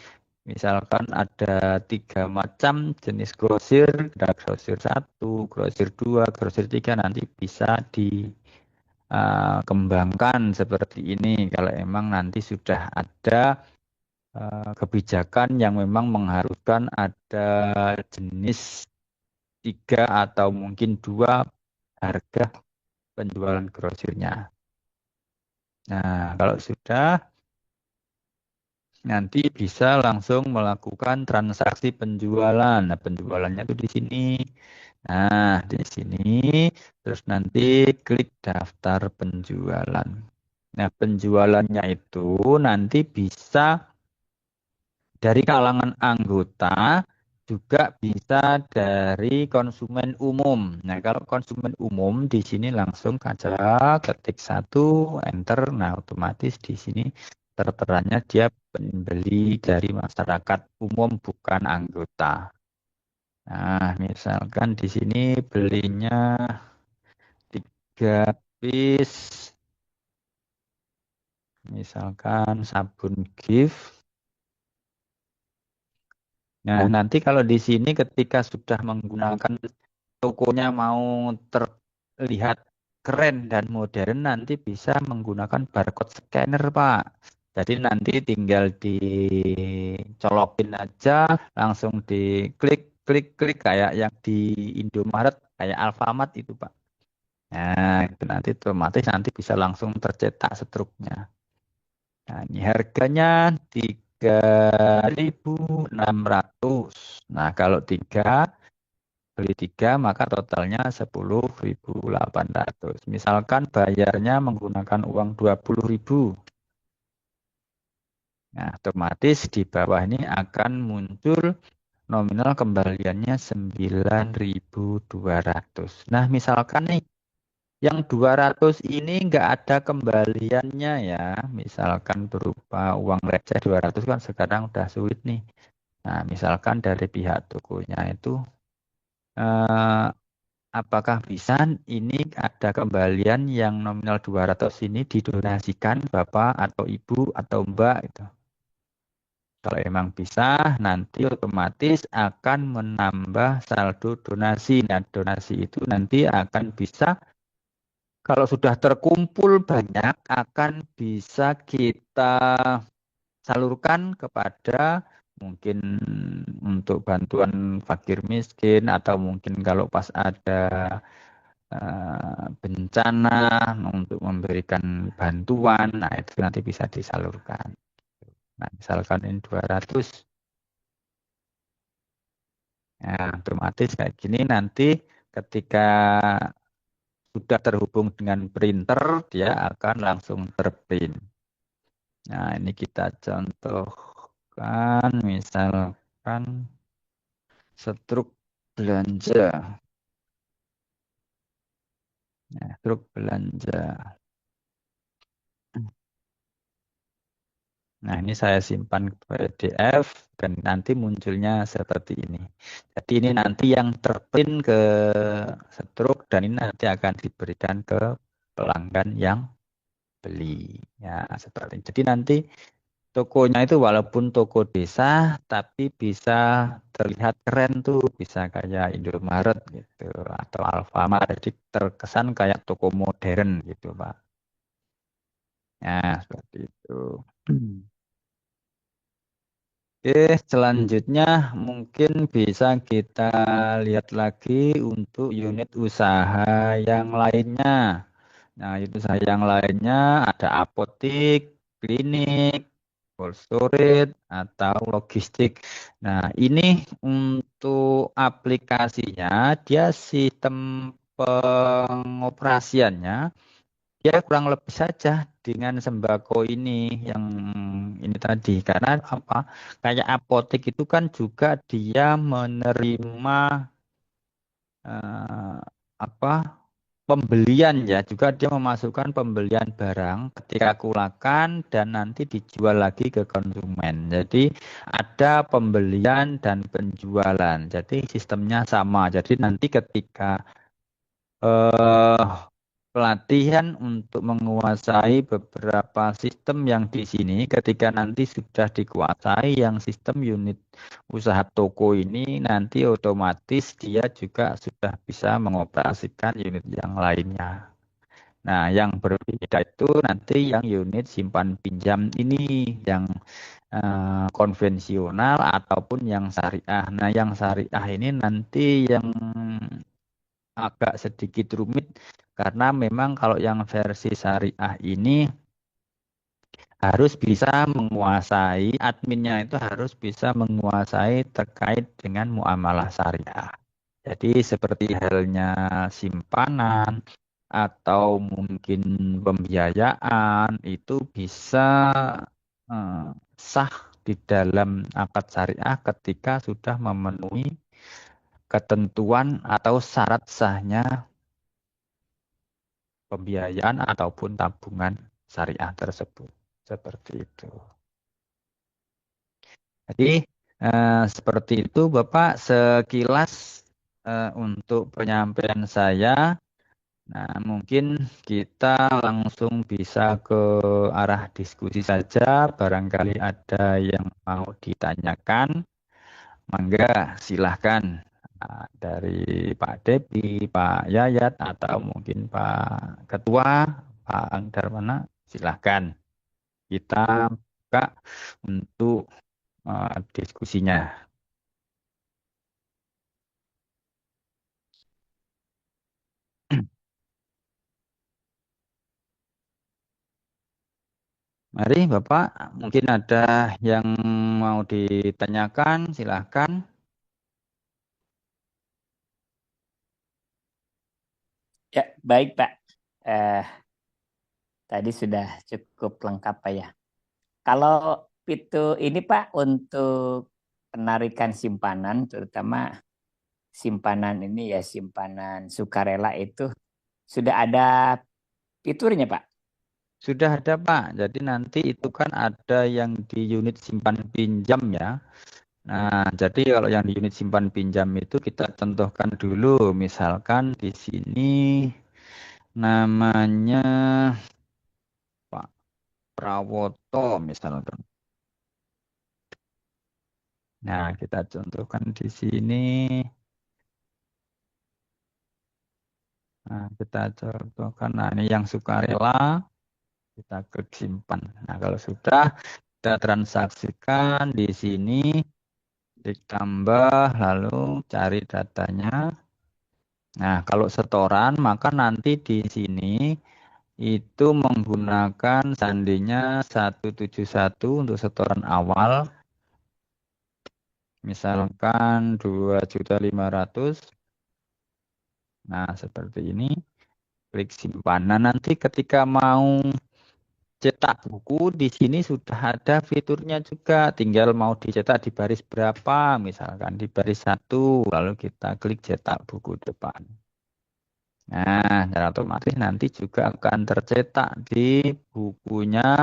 misalkan ada 3 macam jenis grosir, ada grosir 1, grosir 2, grosir 3 nanti bisa dikembangkan seperti ini kalau emang nanti sudah ada kebijakan yang memang mengharuskan ada jenis 3 atau mungkin 2 harga penjualan grosirnya. Nah, kalau sudah nanti bisa langsung melakukan transaksi penjualan. Nah, penjualannya itu di sini. Nah, di sini terus nanti klik daftar penjualan. Nah, penjualannya itu nanti bisa dari kalangan anggota, juga bisa dari konsumen umum. Nah, kalau konsumen umum di sini langsung aja ketik 1, enter. Nah, otomatis di sini terterannya dia pembeli dari masyarakat umum bukan anggota. Nah, misalkan di sini belinya 3 piece, misalkan sabun gift. Nah, nanti kalau di sini ketika sudah menggunakan tokonya mau terlihat keren dan modern, nanti bisa menggunakan barcode scanner, Pak. Jadi nanti tinggal dicolokin aja, langsung diklik, klik, klik kayak yang di Indomaret, kayak Alfamart itu, Pak. Nah, itu nanti otomatis nanti bisa langsung tercetak struknya. Nah, ini harganya 3.600. Nah, kalau beli 3 maka totalnya 10.800. Misalkan bayarnya menggunakan uang 20.000. Nah, otomatis di bawah ini akan muncul nominal kembaliannya 9.200. Nah, misalkan nih yang 200 ini nggak ada kembaliannya ya. Misalkan berupa uang receh 200 kan sekarang udah sulit nih. Nah, misalkan dari pihak tokonya itu eh, apakah bisa ini ada kembalian yang nominal 200 ini didonasikan Bapak atau Ibu atau Mbak itu. Kalau emang bisa, nanti otomatis akan menambah saldo donasi. Nah, donasi itu nanti akan bisa, kalau sudah terkumpul banyak, akan bisa kita salurkan kepada mungkin untuk bantuan fakir miskin atau mungkin kalau pas ada bencana untuk memberikan bantuan, nah itu nanti bisa disalurkan. Nah, misalkan ini 200, ya otomatis kayak gini nanti ketika sudah terhubung dengan printer, dia akan langsung terprint. Nah, ini kita contohkan, misalkan struk belanja. Nah, struk belanja. Nah, ini saya simpan ke PDF dan nanti munculnya seperti ini. Jadi ini nanti yang terprint ke struk dan ini nanti akan diberikan ke pelanggan yang beli. Ya, seperti ini. Jadi nanti tokonya itu walaupun toko desa tapi bisa terlihat keren tuh, bisa kayak Indomaret gitu atau Alfamart. Jadi terkesan kayak toko modern gitu, Pak. Ya, seperti itu. Oke, selanjutnya mungkin bisa kita lihat lagi untuk unit usaha yang lainnya. Nah, unit usaha yang lainnya ada apotik, klinik, cold storage, atau logistik. Nah, ini untuk aplikasinya, dia sistem pengoperasiannya ya kurang lebih saja dengan sembako ini yang ini tadi karena apa kayak apotek itu kan juga dia menerima apa pembelian ya, juga dia memasukkan pembelian barang ketika kulakan dan nanti dijual lagi ke konsumen. Jadi ada pembelian dan penjualan. Jadi sistemnya sama. Jadi nanti ketika eh, pelatihan untuk menguasai beberapa sistem yang di sini, ketika nanti sudah dikuasai yang sistem unit usaha toko ini, nanti otomatis dia juga sudah bisa mengoperasikan unit yang lainnya. Nah, yang berbeda itu nanti yang unit simpan pinjam ini, yang konvensional ataupun yang syariah. Nah, yang syariah ini nanti yang agak sedikit rumit karena memang kalau yang versi syariah ini harus bisa menguasai, adminnya itu harus bisa menguasai terkait dengan muamalah syariah. Jadi seperti halnya simpanan atau mungkin pembiayaan itu bisa sah di dalam akad syariah ketika sudah memenuhi ketentuan atau syarat sahnya pembiayaan ataupun tabungan syariah tersebut. Seperti itu. Jadi seperti itu Bapak sekilas untuk penyampaian saya. Nah, mungkin kita langsung bisa ke arah diskusi saja. Barangkali ada yang mau ditanyakan. Mangga silahkan. Dari Pak Depi, Pak Yayat, atau mungkin Pak Ketua, Pak Angdarmana, silahkan. Kita buka untuk diskusinya. Mari Bapak, mungkin ada yang mau ditanyakan, silahkan. Ya, baik Pak. Tadi sudah cukup lengkap Pak ya. Kalau itu ini Pak untuk penarikan simpanan, terutama simpanan ini ya simpanan sukarela itu sudah ada fiturnya Pak. Sudah ada Pak, jadi nanti itu kan ada yang di unit simpan pinjam ya. Nah, jadi kalau yang di unit simpan pinjam itu kita contohkan dulu, misalkan di sini namanya Pak Prawoto misalkan. Nah, kita contohkan di sini. Nah, kita contohkan, nah ini yang sukarela, kita klik simpan. Nah, kalau sudah kita transaksikan di sini, ditambah lalu cari datanya. Nah, kalau setoran, maka nanti di sini itu menggunakan sandinya 171 untuk setoran awal. Misalkan 2.500.000. Nah, seperti ini. Klik simpan. Nah, nanti ketika mau cetak buku, di sini sudah ada fiturnya juga. Tinggal mau dicetak di baris berapa, misalkan di baris 1, lalu kita klik cetak buku depan. Nah, secara otomatis nanti juga akan tercetak di bukunya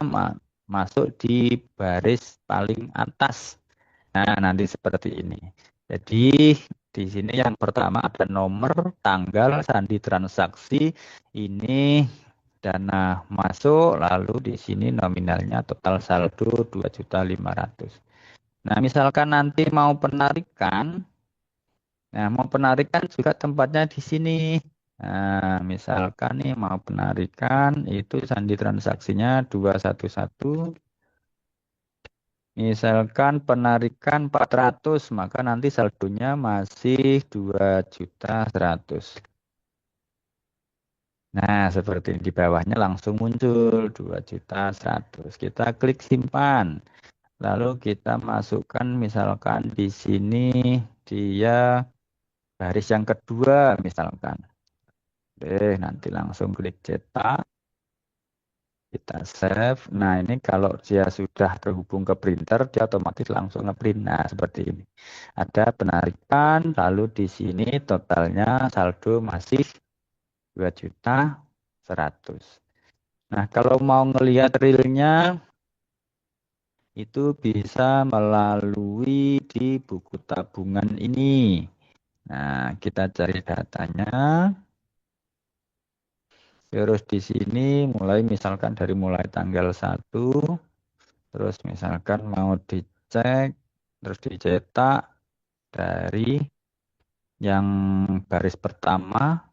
masuk di baris paling atas. Nah, nanti seperti ini. Jadi di sini yang pertama ada nomor, tanggal, sandi transaksi. Ini dana masuk, lalu di sini nominalnya total saldo 2.500.000. Nah, misalkan nanti mau penarikan, nah mau penarikan juga tempatnya di sini. Nah, misalkan nih mau penarikan itu sandi transaksinya 211. Misalkan penarikan 400, maka nanti saldonya masih 2.100.000. Nah, seperti di bawahnya langsung muncul 2.100.000. Kita klik simpan. Lalu kita masukkan misalkan di sini dia baris yang kedua misalkan. Nanti langsung klik cetak. Kita save. Nah, ini kalau dia sudah terhubung ke printer, dia otomatis langsung ngeprint. Nah, seperti ini. Ada penarikan, lalu di sini totalnya saldo masih 2.100.000. Nah, kalau mau ngelihat realnya itu bisa melalui di buku tabungan ini. Nah, kita cari datanya. Terus di sini misalkan dari mulai tanggal 1, terus misalkan mau dicek, terus dicetak dari yang baris pertama.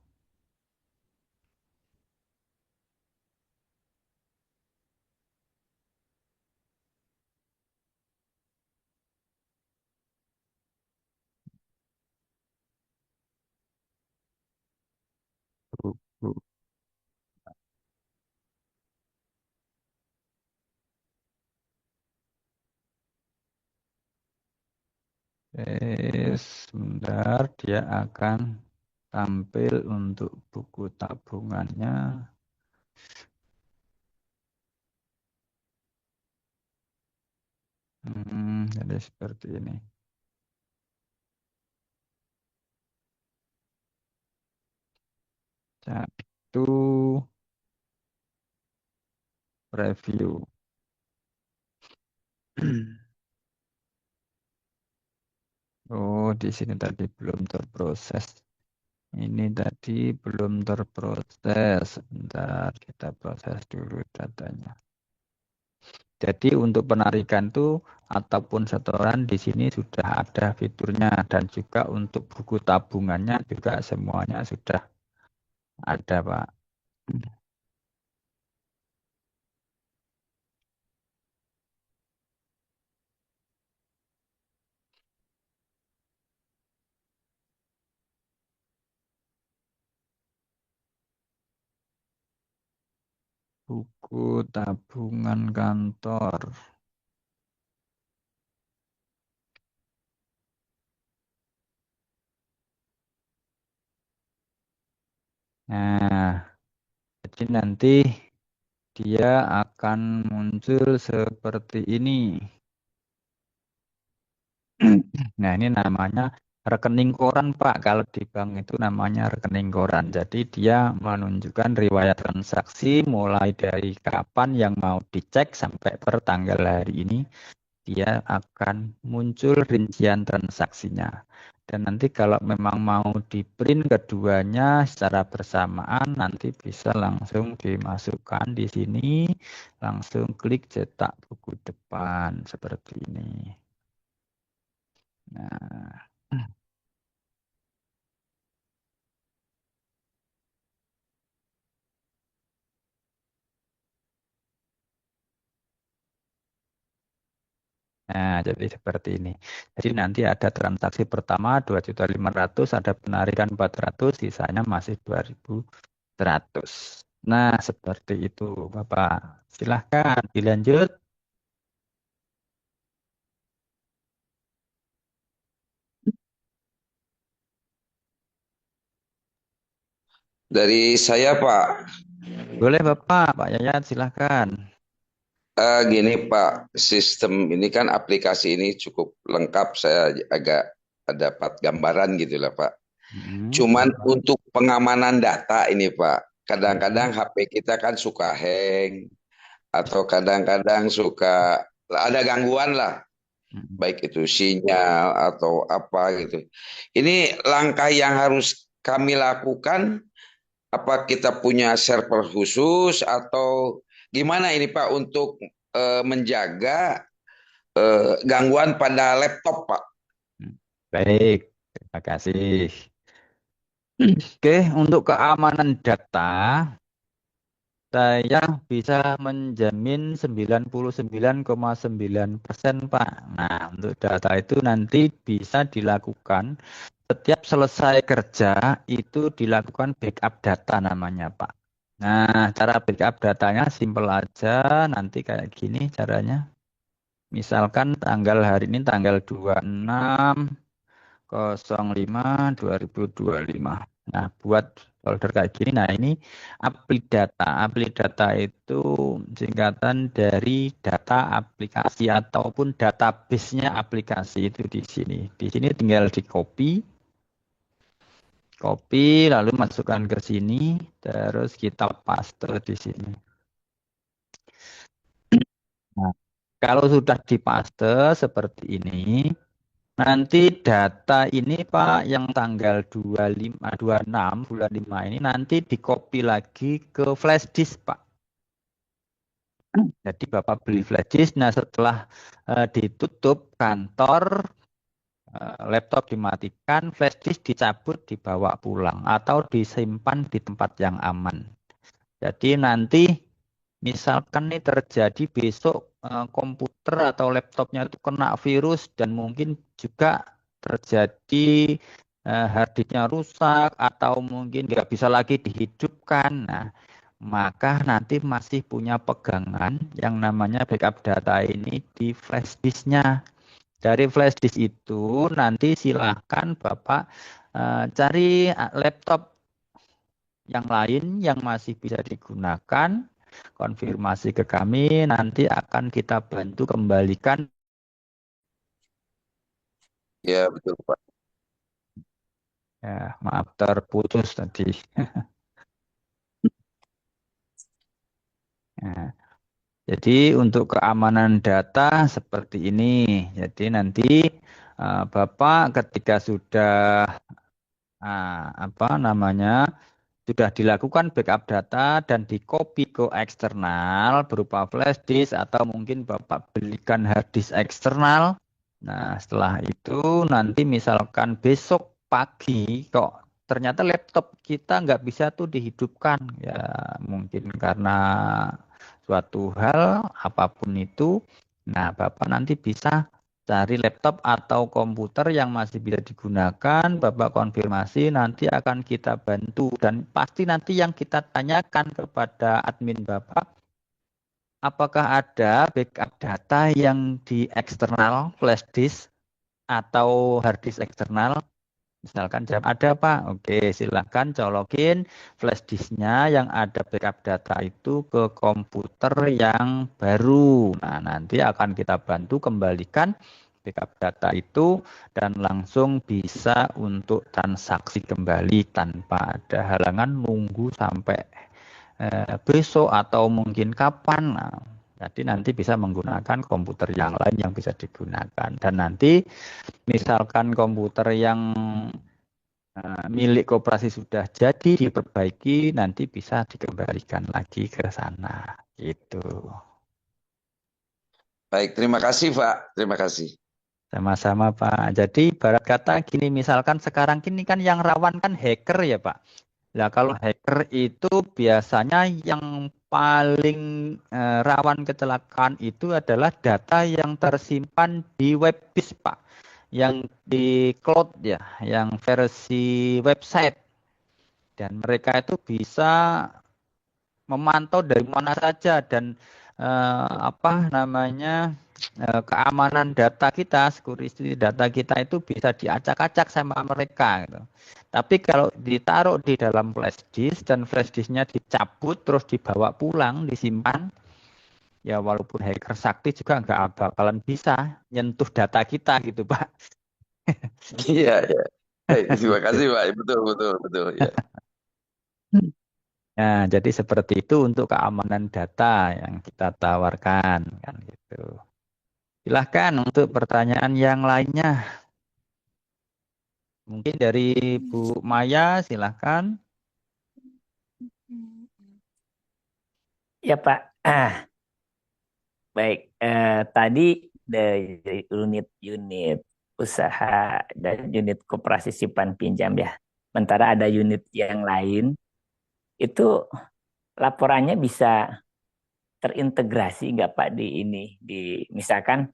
Buku. Sebentar, dia akan tampil untuk buku tabungannya. Jadi seperti ini. Satu review. Oh, di sini tadi belum terproses. Ini tadi belum terproses. Sebentar, kita proses dulu datanya. Jadi untuk penarikan tuh ataupun setoran di sini sudah ada fiturnya dan juga untuk buku tabungannya juga semuanya sudah ada, Pak. Buku tabungan kantor. Nah, jadi nanti dia akan muncul seperti ini. Nah, ini namanya rekening koran, Pak. Kalau di bank itu namanya rekening koran. Jadi dia menunjukkan riwayat transaksi mulai dari kapan yang mau dicek sampai per tanggal hari ini. Dia akan muncul rincian transaksinya. Dan nanti kalau memang mau di-print keduanya secara bersamaan, nanti bisa langsung dimasukkan di sini, langsung klik cetak buku depan seperti ini. Nah, jadi seperti ini. Jadi nanti ada transaksi pertama 2.500.000, ada penarikan 400, sisanya masih 2.100. Nah, seperti itu, Bapak. Silahkan dilanjut. Dari saya Pak, Boleh Bapak, Pak Yayat silahkan. gini Pak, sistem ini kan aplikasi ini cukup lengkap, saya agak dapat gambaran gitu lah Pak. Cuman untuk pengamanan data ini Pak, kadang-kadang HP kita kan suka hang, atau kadang-kadang suka ada gangguan lah, baik itu sinyal atau apa gitu. Ini langkah yang harus kami lakukan. Apa kita punya server khusus atau gimana ini Pak untuk menjaga gangguan pada laptop Pak? Baik, terima kasih. Oke, untuk keamanan data, saya bisa menjamin 99,9% Pak. Nah, untuk data itu nanti bisa dilakukan setiap selesai kerja itu dilakukan backup data namanya Pak. Nah, cara backup datanya simpel aja, nanti kayak gini caranya. Misalkan tanggal hari ini tanggal 26/05/2025. Nah, buat folder kayak gini. Nah, ini apply data. Apply data itu singkatan dari data aplikasi ataupun database-nya aplikasi itu di sini. Di sini tinggal di copy. copy lalu masukkan ke sini, terus kita paste di sini. Nah, kalau sudah dipaste seperti ini, nanti data ini Pak yang tanggal 25, 26 bulan 5 ini nanti di-copy lagi ke flash disk Pak. Jadi Bapak beli flash disk, nah setelah ditutup kantor, laptop dimatikan, flash disk dicabut, dibawa pulang atau disimpan di tempat yang aman. Jadi nanti misalkan nih terjadi besok komputer atau laptopnya itu kena virus dan mungkin juga terjadi hard disknya rusak atau mungkin nggak bisa lagi dihidupkan. Nah, maka nanti masih punya pegangan yang namanya backup data ini di flash disknya. Dari flash disk itu nanti silahkan Bapak cari laptop yang lain yang masih bisa digunakan, konfirmasi ke kami, nanti akan kita bantu kembalikan. Ya, betul Pak. Ya, maaf terputus tadi. Nah, jadi untuk keamanan data seperti ini. Jadi nanti Bapak ketika sudah sudah dilakukan backup data dan di-copy ke eksternal berupa flash disk atau mungkin Bapak belikan hard disk eksternal. Nah, setelah itu nanti misalkan besok pagi kok ternyata laptop kita nggak bisa tuh dihidupkan. Ya, mungkin karena suatu hal apapun itu. Nah, Bapak nanti bisa cari laptop atau komputer yang masih bisa digunakan, Bapak konfirmasi, nanti akan kita bantu. Dan pasti nanti yang kita tanyakan kepada admin Bapak, apakah ada backup data yang di eksternal flash disk atau hard disk eksternal? Misalkan jawab ada Pak, oke silahkan colokin flash disknya yang ada backup data itu ke komputer yang baru. Nah nanti akan kita bantu kembalikan backup data itu dan langsung bisa untuk transaksi kembali tanpa ada halangan nunggu sampai besok atau mungkin kapan. Nah, jadi nanti bisa menggunakan komputer yang lain yang bisa digunakan. Dan nanti misalkan komputer yang milik koperasi sudah jadi diperbaiki, nanti bisa dikembalikan lagi ke sana. Gitu. Baik, terima kasih Pak. Terima kasih. Sama-sama Pak. Jadi ibarat kata gini, misalkan sekarang ini kan yang rawan kan hacker ya Pak. Nah kalau hacker itu biasanya yang paling rawan kecelakaan itu adalah data yang tersimpan di web disk Pak. Yang di cloud ya, yang versi website. Dan mereka itu bisa memantau dari mana saja dan keamanan data kita, security data kita itu bisa diacak-acak sama mereka gitu. Tapi kalau ditaruh di dalam flash disk dan flash disknya dicabut terus dibawa pulang, disimpan, ya walaupun hacker sakti juga nggak bakalan bisa nyentuh data kita gitu Pak. Iya, ya. Baik, terima kasih Pak. Betul, betul, betul. Ya. Nah, jadi seperti itu untuk keamanan data yang kita tawarkan kan gitu. Silahkan untuk pertanyaan yang lainnya. Mungkin dari Bu Maya, silahkan. Ya Pak. Baik. Tadi dari unit-unit usaha dan unit koperasi simpan pinjam ya. Sementara ada unit yang lain itu laporannya bisa terintegrasi nggak Pak di ini, di misalkan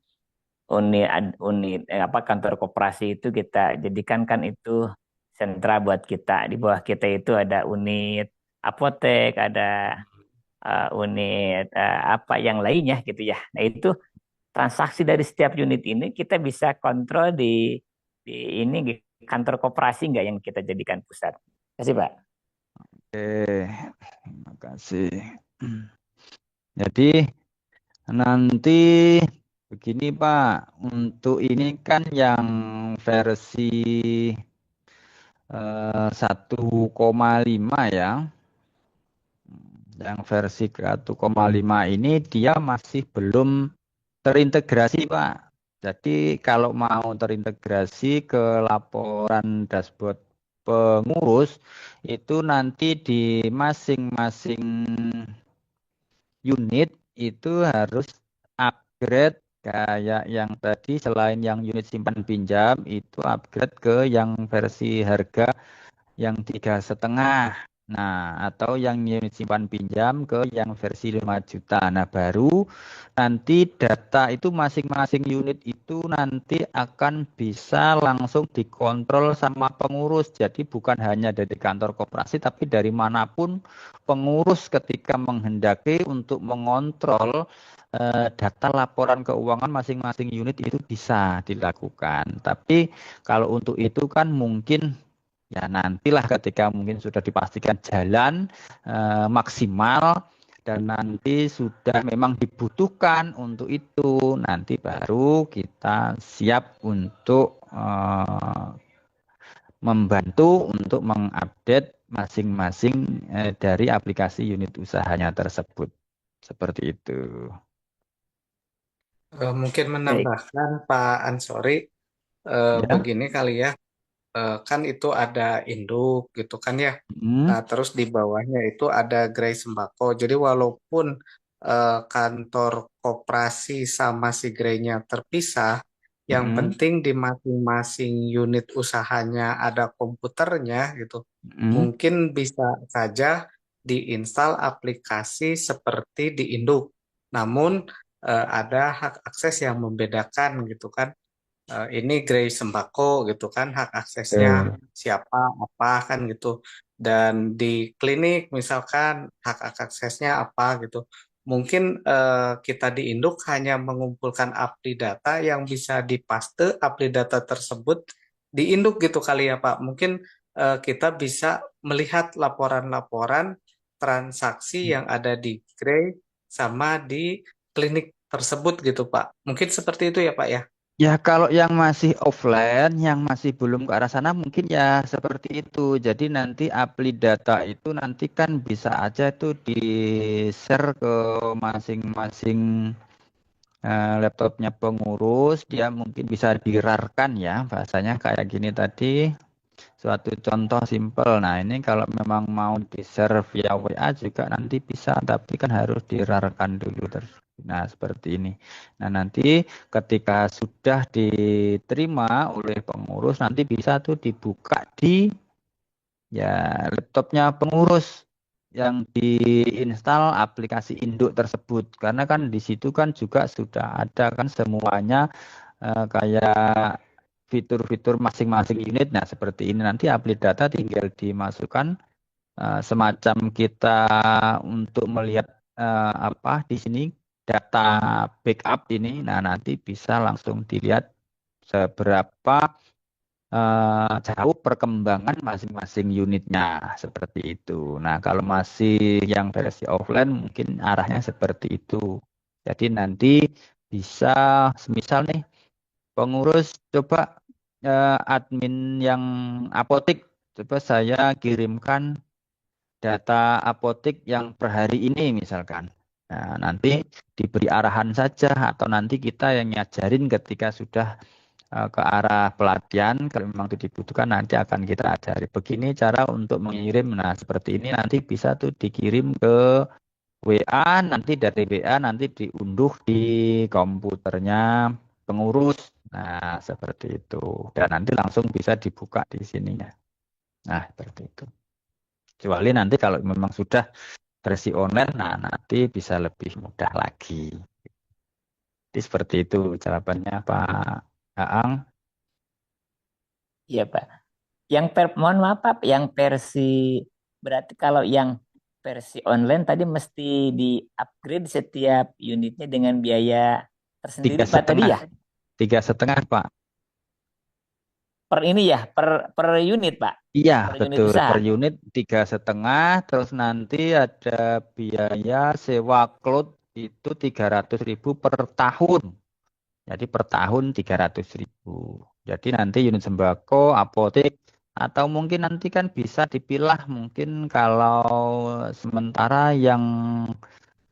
kantor koperasi itu kita jadikan kan itu sentra buat kita, di bawah kita itu ada unit apotek, ada unit apa yang lainnya gitu ya. Nah itu transaksi dari setiap unit ini kita bisa kontrol di ini di kantor koperasi nggak yang kita jadikan pusat. Terima kasih Pak. Oke, terima kasih. Jadi nanti begini Pak, untuk ini kan yang versi 1,5 ya. Yang versi ke 1,5 ini dia masih belum terintegrasi, Pak. Jadi kalau mau terintegrasi ke laporan dashboard pengurus, itu nanti di masing-masing unit itu harus upgrade kayak yang tadi, selain yang unit simpan pinjam, itu upgrade ke yang versi harga yang 3,5. Nah, atau yang unit simpan pinjam ke yang versi 5 juta. Nah, baru nanti data itu masing-masing unit itu nanti akan bisa langsung dikontrol sama pengurus. Jadi bukan hanya dari kantor koperasi, tapi dari manapun pengurus ketika menghendaki untuk mengontrol data laporan keuangan masing-masing unit itu bisa dilakukan. Tapi kalau untuk itu kan mungkin ya nantilah ketika mungkin sudah dipastikan jalan maksimal dan nanti sudah memang dibutuhkan untuk itu, nanti baru kita siap untuk membantu untuk mengupdate masing-masing dari aplikasi unit usahanya tersebut. Seperti itu. Mungkin Baik. menambahkan Pak Ansori, Ya. begini kali ya, kan itu ada induk gitu kan ya. Hmm. Nah, terus di bawahnya itu ada gerai sembako. Jadi walaupun kantor koperasi sama si gerainya terpisah, yang Hmm. penting di masing-masing unit usahanya ada komputernya gitu. Hmm. Mungkin bisa saja diinstal aplikasi seperti di induk. Namun ada hak akses yang membedakan gitu kan. Ini gerai sembako gitu kan, hak aksesnya siapa apa kan gitu. Dan di klinik misalkan hak aksesnya apa gitu. Mungkin kita di Induk hanya mengumpulkan API data yang bisa dipaste API data tersebut di Induk gitu kali ya Pak. Mungkin kita bisa melihat laporan-laporan transaksi yang ada di gerai sama di klinik tersebut gitu Pak. Mungkin seperti itu ya Pak ya. Ya kalau yang masih offline, yang masih belum ke arah sana mungkin ya seperti itu. Jadi nanti apli data itu nanti kan bisa aja itu di-share ke masing-masing laptopnya pengurus. Dia mungkin bisa dirarkan ya, bahasanya kayak gini tadi. Suatu contoh simpel. Nah ini kalau memang mau di-share via WA juga nanti bisa, tapi kan harus dirarkan dulu terus. Nah seperti ini. Nah nanti ketika sudah diterima oleh pengurus, nanti bisa tuh dibuka di ya laptopnya pengurus yang diinstal aplikasi induk tersebut. Karena kan di situ kan juga sudah ada kan semuanya kayak fitur-fitur masing-masing unit. Nah, seperti ini nanti update data tinggal dimasukkan semacam kita untuk melihat apa di sini data backup ini. Nah, nanti bisa langsung dilihat seberapa jauh perkembangan masing-masing unitnya seperti itu. Nah, kalau masih yang versi offline mungkin arahnya seperti itu. Jadi nanti bisa semisal nih pengurus coba admin yang apotik, coba saya kirimkan data apotik yang per hari ini misalkan. Nah, nanti diberi arahan saja atau nanti kita yang ngajarin ketika sudah ke arah pelatihan, kalau memang itu dibutuhkan nanti akan kita ajari. Begini cara untuk mengirim. Nah, seperti ini nanti bisa tuh dikirim ke WA, nanti dari WA nanti diunduh di komputernya pengurus. Nah, seperti itu. Dan nanti langsung bisa dibuka di sininya. Nah, seperti itu. Kecuali nanti kalau memang sudah versi online, nah nanti bisa lebih mudah lagi. Jadi seperti itu jawabannya Pak Aang. Iya, Pak. Mohon maaf, Pak, yang versi berarti kalau yang versi online tadi mesti di-upgrade setiap unitnya dengan biaya tersendiri, Tiga Pak, tadi setengah, ya? 3,5 Pak. Per ini ya, per unit, Pak. Iya Per unit betul usaha. per unit 3,5. Terus nanti ada biaya sewa cloud itu 300.000 per tahun. Jadi per tahun 300.000. Jadi nanti unit sembako, apotek Atau mungkin nanti kan bisa dipilah mungkin kalau sementara yang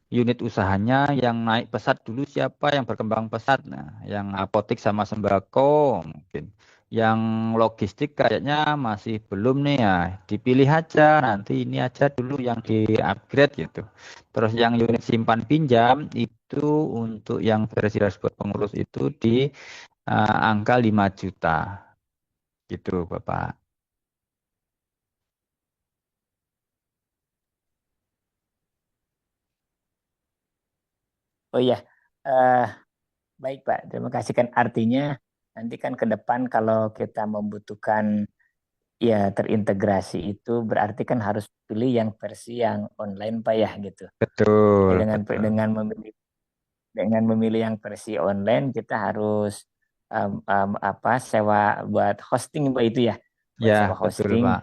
unit usahanya yang naik pesat dulu siapa, yang berkembang pesat. Nah, yang apotik sama sembako mungkin. Yang logistik kayaknya masih belum nih ya. Dipilih aja nanti ini aja dulu yang di-upgrade gitu. Terus yang unit simpan pinjam itu untuk yang versi dashboard pengurus itu di angka 5 juta gitu Bapak. Oh iya, eh, baik Pak. Terima kasih kan artinya nanti kan ke depan kalau kita membutuhkan ya terintegrasi itu berarti kan harus pilih yang versi yang online Pak ya gitu. Jadi Betul, betul. dengan memilih yang versi online kita harus apa sewa buat hosting Pak itu ya. Buat Ya, sewa betul hosting Pak.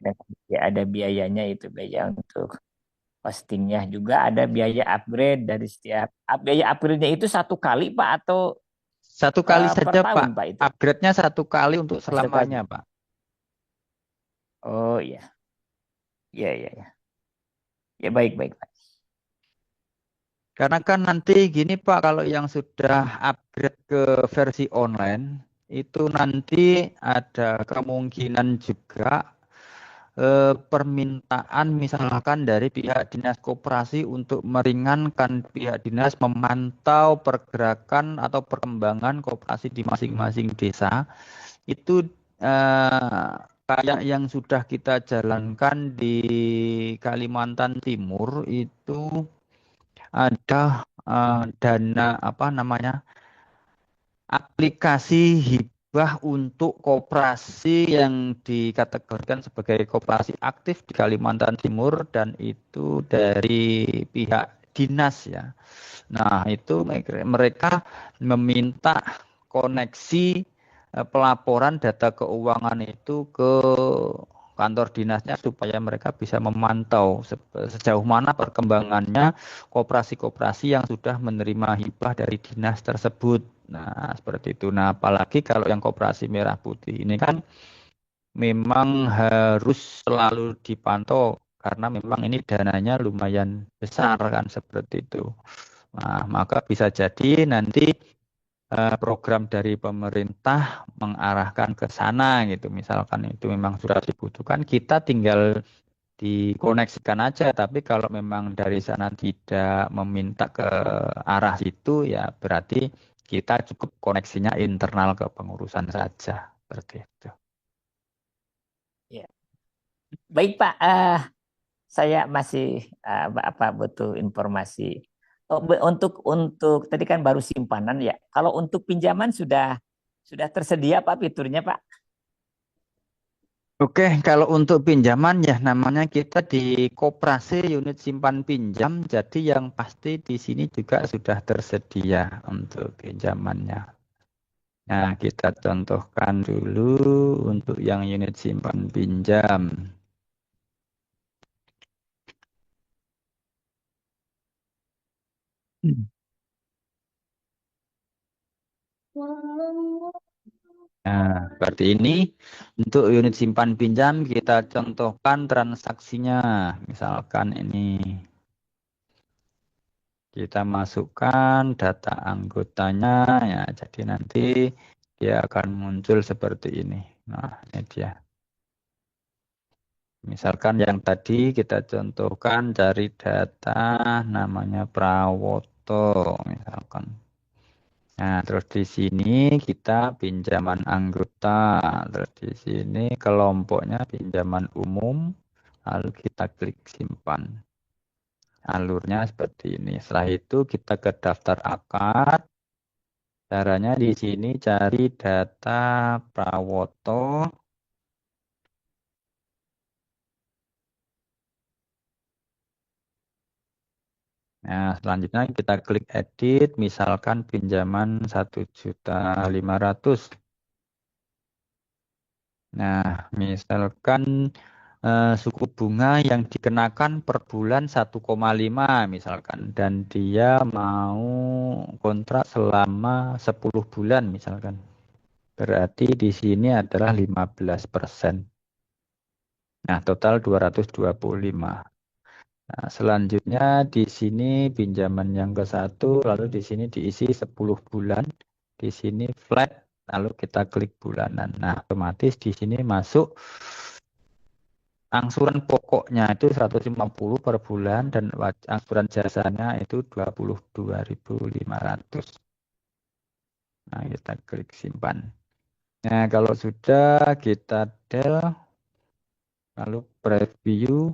ada ya ada biayanya itu biaya untuk hostingnya juga ada biaya upgrade dari setiap biaya upgrade-nya itu satu kali Pak atau Satu kali per saja tahun Pak. Pak itu? Upgrade-nya satu kali untuk Oh, sekali. selamanya Pak. Oh iya, iya iya iya. Ya baik baik Pak. Karena kan nanti gini Pak, kalau yang sudah upgrade ke versi online, itu nanti ada kemungkinan juga permintaan misalkan dari pihak dinas koperasi untuk meringankan pihak dinas memantau pergerakan atau perkembangan koperasi di masing-masing desa. Itu kayak yang sudah kita jalankan di Kalimantan Timur itu ada dana apa namanya aplikasi hibah untuk koperasi yang dikategorikan sebagai koperasi aktif di Kalimantan Timur dan itu dari pihak dinas ya. Nah, itu mereka meminta koneksi pelaporan data keuangan itu ke kantor dinasnya supaya mereka bisa memantau sejauh mana perkembangannya koperasi-koperasi yang sudah menerima hibah dari dinas tersebut. Nah, seperti itu. Nah, apalagi kalau yang koperasi merah putih ini kan memang harus selalu dipantau karena memang ini dananya lumayan besar kan seperti itu. Nah, maka bisa jadi nanti program dari pemerintah mengarahkan ke sana gitu. Misalkan itu memang sudah dibutuhkan, kita tinggal dikoneksikan aja. Tapi kalau memang dari sana tidak meminta ke arah situ, ya berarti kita cukup koneksinya internal ke pengurusan saja. Seperti itu. Ya. Baik Pak, saya masih apa butuh informasi. Oh, untuk tadi kan baru simpanan ya. Kalau untuk pinjaman sudah tersedia Pak fiturnya Pak? Oke, kalau untuk pinjaman ya namanya kita di koperasi unit simpan pinjam, jadi yang pasti di sini juga sudah tersedia untuk pinjamannya. Nah, kita contohkan dulu untuk yang unit simpan pinjam. Nah, seperti ini untuk unit simpan pinjam kita contohkan transaksinya. Misalkan ini kita masukkan data anggotanya ya, jadi nanti dia akan muncul seperti ini. Nah, ini dia. Misalkan yang tadi kita contohkan cari data namanya Prawoto misalkan. Nah, terus di sini kita pinjaman anggota, terus di sini kelompoknya pinjaman umum, lalu kita klik simpan. Alurnya seperti ini. Setelah itu kita ke daftar akad. Caranya di sini cari data Prawoto. Nah, selanjutnya kita klik edit, misalkan pinjaman 1.500.000. Nah, misalkan suku bunga yang dikenakan per bulan 1,5 misalkan dan dia mau kontrak selama 10 bulan misalkan. Berarti di sini adalah 15%. Nah, total 225. Nah, selanjutnya di sini pinjaman yang ke-1, lalu di sini diisi 10 bulan, di sini flat, lalu kita klik bulanan. Nah, otomatis di sini masuk angsuran pokoknya itu 150 per bulan dan angsuran jasanya itu 22.500. Nah, kita klik simpan. Nah, kalau sudah kita del, lalu preview.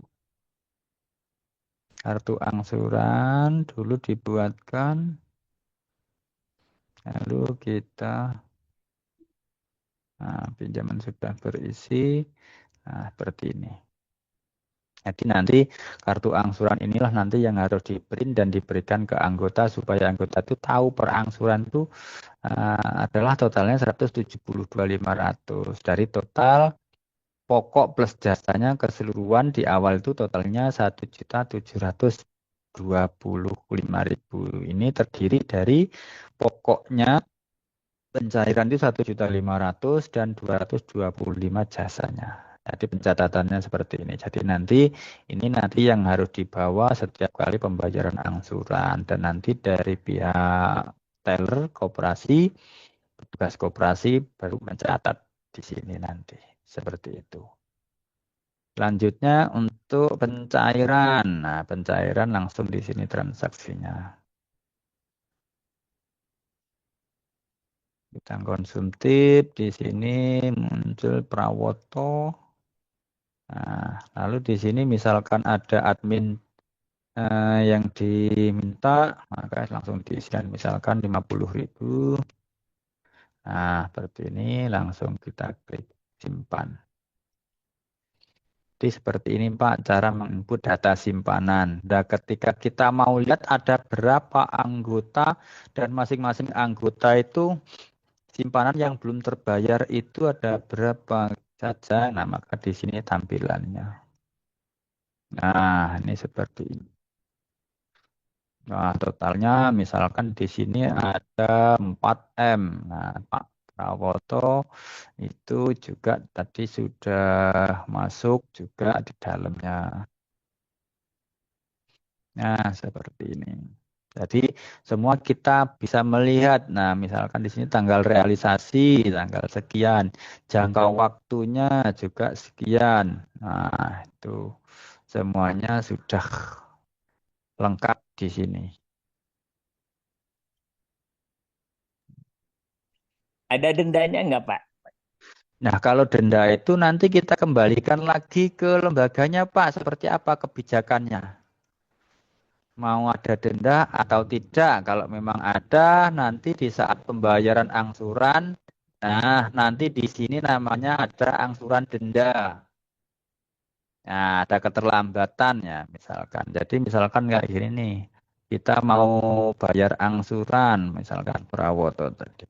Kartu angsuran dulu dibuatkan, lalu kita pinjaman sudah berisi, seperti ini. Jadi nanti kartu angsuran inilah nanti yang harus di-print dan diberikan ke anggota supaya anggota itu tahu per angsuran itu adalah totalnya 172.500 dari total pokok plus jasanya keseluruhan di awal itu totalnya 1.725.000. Ini terdiri dari pokoknya pencairan itu 1.500.000 dan 225 jasanya. Jadi pencatatannya seperti ini. Jadi nanti yang harus dibawa setiap kali pembayaran angsuran dan nanti dari pihak teller koperasi, petugas koperasi baru mencatat di sini nanti. Seperti itu. Selanjutnya untuk pencairan. Nah, pencairan langsung di sini transaksinya. Utang konsumtif di sini muncul Prawoto. Nah, lalu di sini misalkan ada admin yang diminta, maka langsung diisikan misalkan 50.000. Nah, seperti ini langsung kita klik simpan. Jadi seperti ini Pak, cara menginput data simpanan. Nah, ketika kita mau lihat ada berapa anggota dan masing-masing anggota itu simpanan yang belum terbayar itu ada berapa saja. Nah, maka di sini tampilannya. Nah, ini seperti ini. Nah, totalnya misalkan di sini ada 4M. Nah, Pak Prawoto itu juga tadi sudah masuk juga di dalamnya. Nah, seperti ini. Jadi semua kita bisa melihat. Nah, misalkan di sini tanggal realisasi, tanggal sekian, jangka waktunya juga sekian. Nah, itu semuanya sudah lengkap di sini. Ada dendanya nggak, Pak? Nah, kalau denda itu nanti kita kembalikan lagi ke lembaganya, Pak. Seperti apa kebijakannya? Mau ada denda atau tidak? Kalau memang ada, nanti di saat pembayaran angsuran, nah nanti di sini namanya ada angsuran denda. Nah, ada keterlambatan ya, misalkan. Jadi misalkan kayak gini nih, kita mau bayar angsuran, misalkan Prawoto tadi.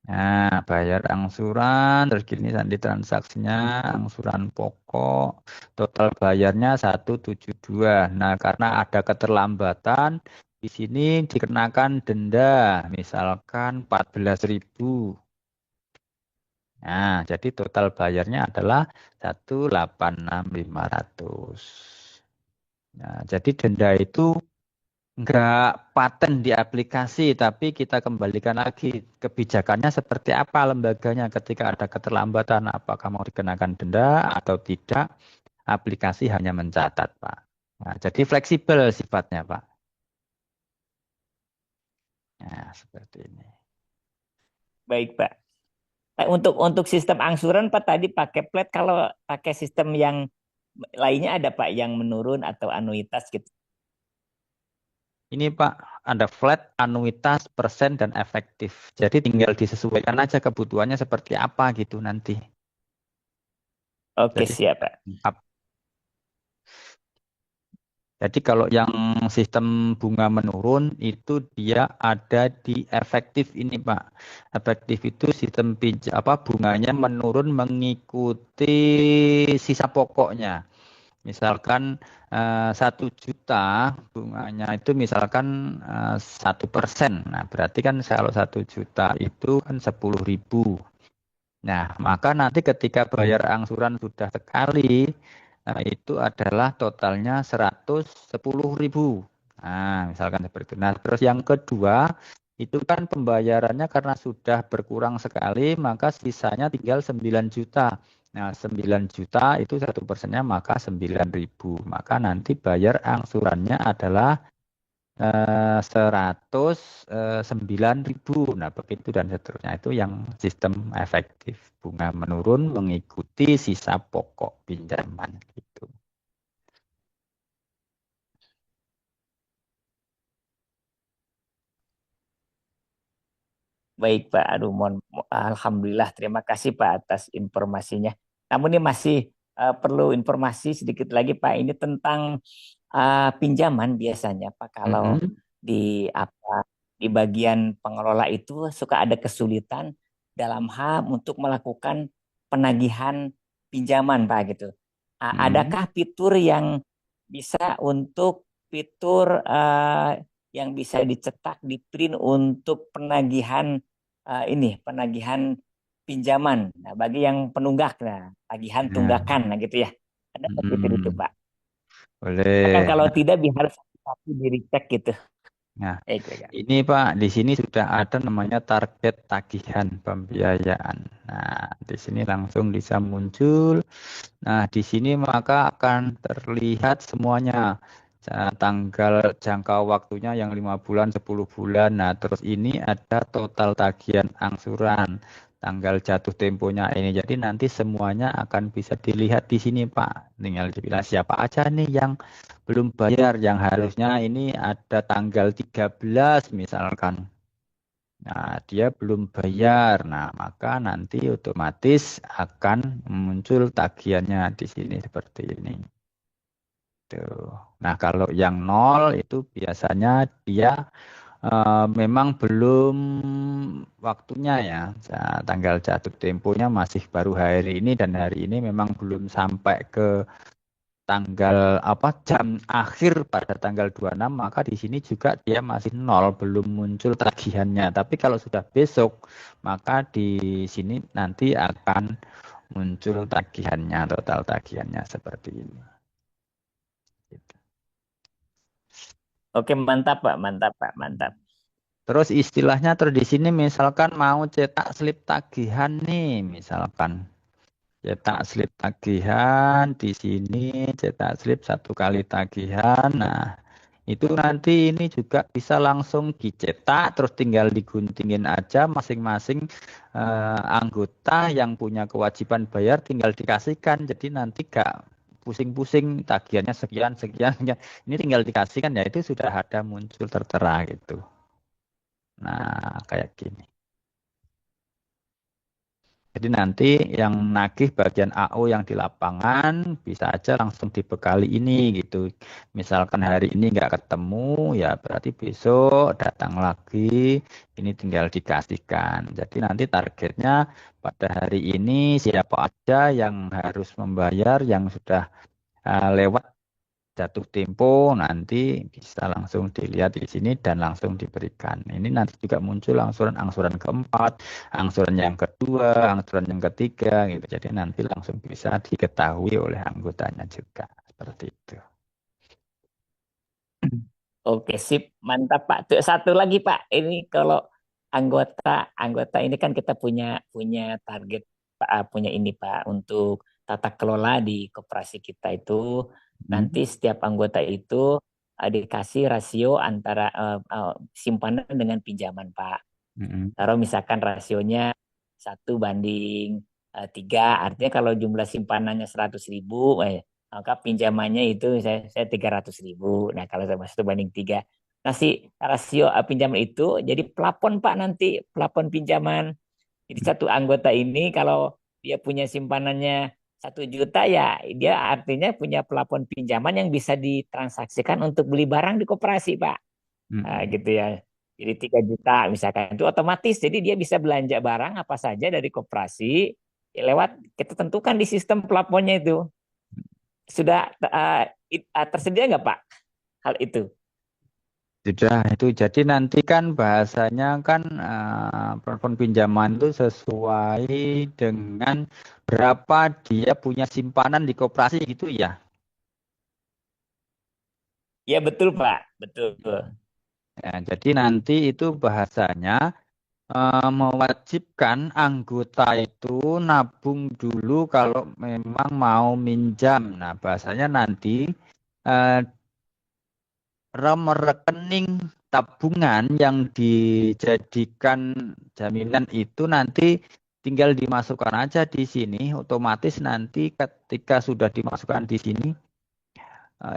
Nah, bayar angsuran, terus gini nanti transaksinya, angsuran pokok, total bayarnya 172. Nah, karena ada keterlambatan, di sini dikenakan denda, misalkan 14.000. Nah, jadi total bayarnya adalah 186.500. Nah, jadi denda itu enggak paten di aplikasi, tapi kita kembalikan lagi kebijakannya seperti apa lembaganya ketika ada keterlambatan, apakah mau dikenakan denda atau tidak, aplikasi hanya mencatat, Pak. Nah, jadi fleksibel sifatnya, Pak. Nah, seperti ini. Baik, Pak. Untuk sistem angsuran, Pak, tadi pakai plat. Kalau pakai sistem yang lainnya ada, Pak, yang menurun atau anuitas gitu. Ini Pak, ada flat, anuitas, persen, dan efektif. Jadi tinggal disesuaikan aja kebutuhannya seperti apa gitu nanti. Oke, Jadi siap, Pak. Jadi kalau yang sistem bunga menurun itu dia ada di efektif ini Pak. Efektif itu sistem bunganya menurun mengikuti sisa pokoknya. Misalkan 1 juta bunganya itu misalkan 1%. Nah, berarti kan kalau 1 juta itu kan 10.000. Nah, maka nanti ketika bayar angsuran sudah sekali, itu adalah totalnya 110.000. Nah, misalkan seperti itu. Nah, terus yang kedua, itu kan pembayarannya karena sudah berkurang sekali, maka sisanya tinggal 9 juta. Nah, 9 juta itu 1%-nya maka 9.000. Maka nanti bayar angsurannya adalah 109.000. Nah, begitu dan seterusnya. Itu yang sistem efektif. Bunga menurun mengikuti sisa pokok pinjaman. Gitu. Baik Pak, aduh Alhamdulillah terima kasih Pak atas informasinya. Namun ini masih perlu informasi sedikit lagi Pak. Ini tentang pinjaman biasanya Pak. Kalau di apa di bagian pengelola itu suka ada kesulitan dalam hal untuk melakukan penagihan pinjaman Pak gitu. Adakah fitur yang bisa untuk fitur yang bisa dicetak di print untuk penagihan penagihan pinjaman. Nah, bagi yang penunggak, nah, tagihan tunggakan, nah gitu ya. Ada fitur itu, Pak. Bahkan Boleh. kalau tidak, harus satu diri cek gitu. Nah, Baik. ini Pak, di sini sudah ada namanya target tagihan pembiayaan. Nah, di sini langsung bisa muncul. Nah, di sini maka akan terlihat semuanya. Tanggal jangka waktunya yang 5 bulan, 10 bulan. Nah, terus ini ada total tagihan angsuran. Tanggal jatuh temponya ini. Jadi nanti semuanya akan bisa dilihat di sini, Pak. Tinggal dipilih siapa aja nih yang belum bayar. Yang harusnya ini ada tanggal 13 misalkan. Nah, dia belum bayar. Nah, maka nanti otomatis akan muncul tagihannya di sini seperti ini. Tuh. Nah, kalau yang nol itu biasanya dia memang belum waktunya ya. Nah, tanggal jatuh temponya masih baru hari ini dan hari ini memang belum sampai ke tanggal jam akhir pada tanggal 26, maka di sini juga dia masih nol, belum muncul tagihannya. Tapi kalau sudah besok, maka di sini nanti akan muncul tagihannya, total tagihannya seperti ini. Gitu. Oke, mantap, Pak. Mantap, Pak. Mantap. Terus istilahnya terus di sini misalkan mau cetak slip tagihan nih, misalkan cetak slip tagihan di sini cetak slip 1 kali tagihan. Nah, itu nanti ini juga bisa langsung dicetak terus tinggal diguntingin aja masing-masing anggota yang punya kewajiban bayar tinggal dikasihkan. Jadi nanti gak pusing-pusing tagihannya sekian sekian. Ini tinggal dikasihkan ya itu sudah ada muncul tertera gitu. Nah, kayak gini. Jadi nanti yang nagih bagian AO yang di lapangan bisa aja langsung dibekali ini gitu. Misalkan hari ini nggak ketemu, ya berarti besok datang lagi, ini tinggal dikasihkan. Jadi nanti targetnya pada hari ini siapa aja yang harus membayar, yang sudah lewat jatuh tempo nanti bisa langsung dilihat di sini dan langsung diberikan. Ini nanti juga muncul angsuran keempat, angsuran yang kedua, angsuran yang ketiga gitu. Jadi nanti langsung bisa diketahui oleh anggotanya juga seperti itu. Oke, sip. Mantap, Pak. Tuh, satu lagi, Pak. Ini kalau anggota anggota ini kan kita punya punya target Pak, punya ini Pak untuk tata kelola di koperasi kita itu nanti setiap anggota itu dikasih rasio antara simpanan dengan pinjaman, Pak. Taruh misalkan rasionya 1:3, artinya kalau jumlah simpanannya 100.000, maka pinjamannya itu saya 300.000. Nah, kalau sama 1:3. Nah, si rasio pinjaman itu jadi plafon Pak nanti, plafon pinjaman. Jadi satu anggota ini kalau dia punya simpanannya 1 juta ya, dia artinya punya plafon pinjaman yang bisa ditransaksikan untuk beli barang di koperasi Pak. Nah, gitu ya. Jadi 3 juta misalkan itu otomatis. Jadi dia bisa belanja barang apa saja dari koperasi lewat kita tentukan di sistem plafonnya itu. sudah tersedia nggak Pak hal itu? Sudah itu. Jadi nanti kan bahasanya kan plafon pinjaman itu sesuai dengan berapa dia punya simpanan di koperasi gitu ya. Ya betul Pak, betul. Ya, jadi nanti itu bahasanya mewajibkan anggota itu nabung dulu kalau memang mau minjam. Nah, bahasanya nanti eh, nomor rekening tabungan yang dijadikan jaminan itu nanti tinggal dimasukkan aja di sini. Otomatis nanti ketika sudah dimasukkan di sini,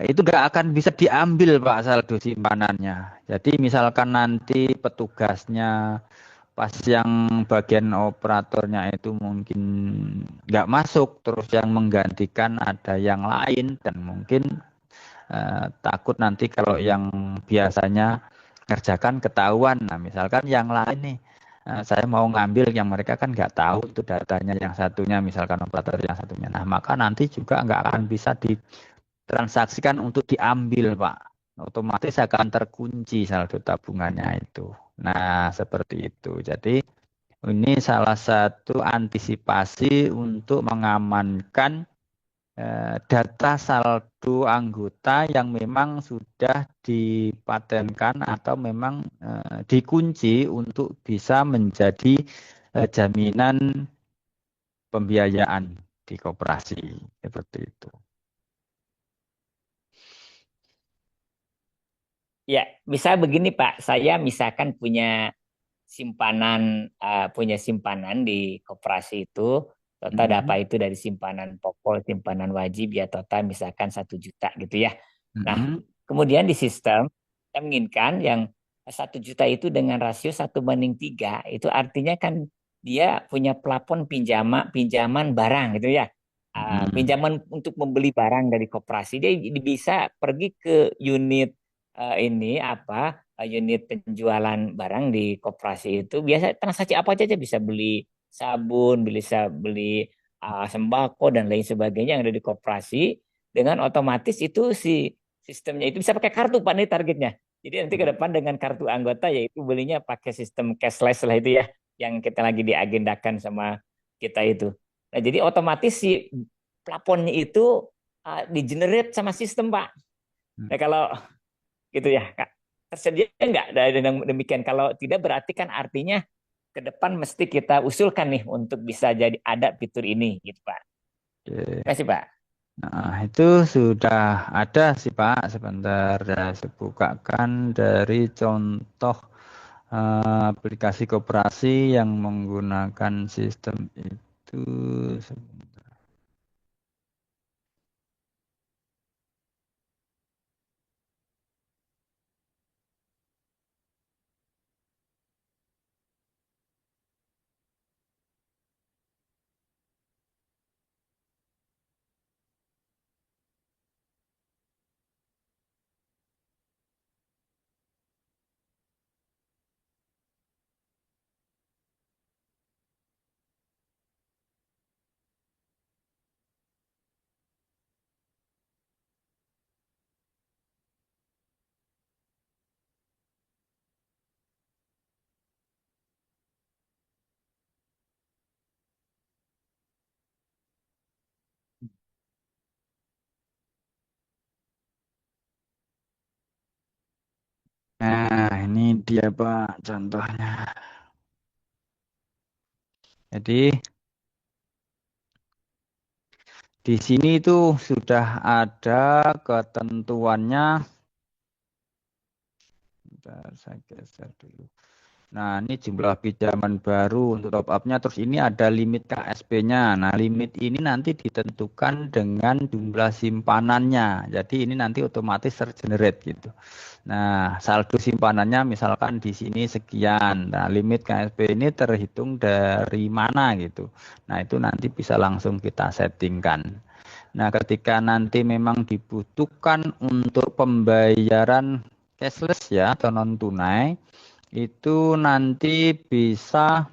itu nggak akan bisa diambil Pak saldo simpanannya. Jadi misalkan nanti petugasnya pas yang bagian operatornya itu mungkin nggak masuk, terus yang menggantikan ada yang lain dan mungkin takut nanti kalau yang biasanya kerjakan ketahuan. Nah, misalkan yang lain nih, saya mau ngambil yang mereka kan nggak tahu itu datanya yang satunya, misalkan operator yang satunya. Nah, maka nanti juga nggak akan bisa ditransaksikan untuk diambil, Pak. Otomatis akan terkunci saldo tabungannya itu. Nah, seperti itu. Jadi, ini salah satu antisipasi untuk mengamankan data saldo anggota yang memang sudah dipatenkan atau memang dikunci untuk bisa menjadi jaminan pembiayaan di koperasi seperti itu. Ya, bisa begini Pak, saya misalkan punya simpanan di koperasi itu, total Mm-mm. dapat itu dari simpanan pokok, simpanan wajib ya total misalkan 1 juta gitu ya. Nah, Mm-mm. kemudian di sistem kita menginginkan yang 1 juta itu dengan rasio 1:3, itu artinya kan dia punya plafon pinjaman barang gitu ya. Mm-mm. Pinjaman untuk membeli barang dari koperasi, dia bisa pergi ke unit ini apa unit penjualan barang di koperasi itu biasa transaksi apa aja bisa beli sabun, bisa beli sembako dan lain sebagainya yang ada di koperasi dengan otomatis itu si sistemnya itu bisa pakai kartu Pak nih targetnya. Jadi nanti ke depan dengan kartu anggota yaitu belinya pakai sistem cashless lah itu ya yang kita lagi diagendakan sama kita itu. Nah, jadi otomatis si plafonnya itu di-generate sama sistem Pak. Nah, kalau gitu ya Kak. Tersedia nggak dari demikian? Kalau tidak berarti kan artinya ke depan mesti kita usulkan nih untuk bisa jadi ada fitur ini gitu Pak. Oke. Terima kasih Pak. Nah, itu sudah ada sih Pak. Sebentar saya bukakan dari contoh aplikasi koperasi yang menggunakan sistem itu. Nah, ini dia Pak contohnya. Jadi di sini itu sudah ada ketentuannya. Bentar, saya geser dulu. Nah, ini jumlah pinjaman baru untuk top up-nya. Terus ini ada limit KSP-nya. Nah, limit ini nanti ditentukan dengan jumlah simpanannya. Jadi ini nanti otomatis tergenerate gitu. Nah, saldo simpanannya misalkan di sini sekian. Nah, limit KSP ini terhitung dari mana gitu. Nah, itu nanti bisa langsung kita settingkan. Nah, ketika nanti memang dibutuhkan untuk pembayaran cashless ya atau non tunai, itu nanti bisa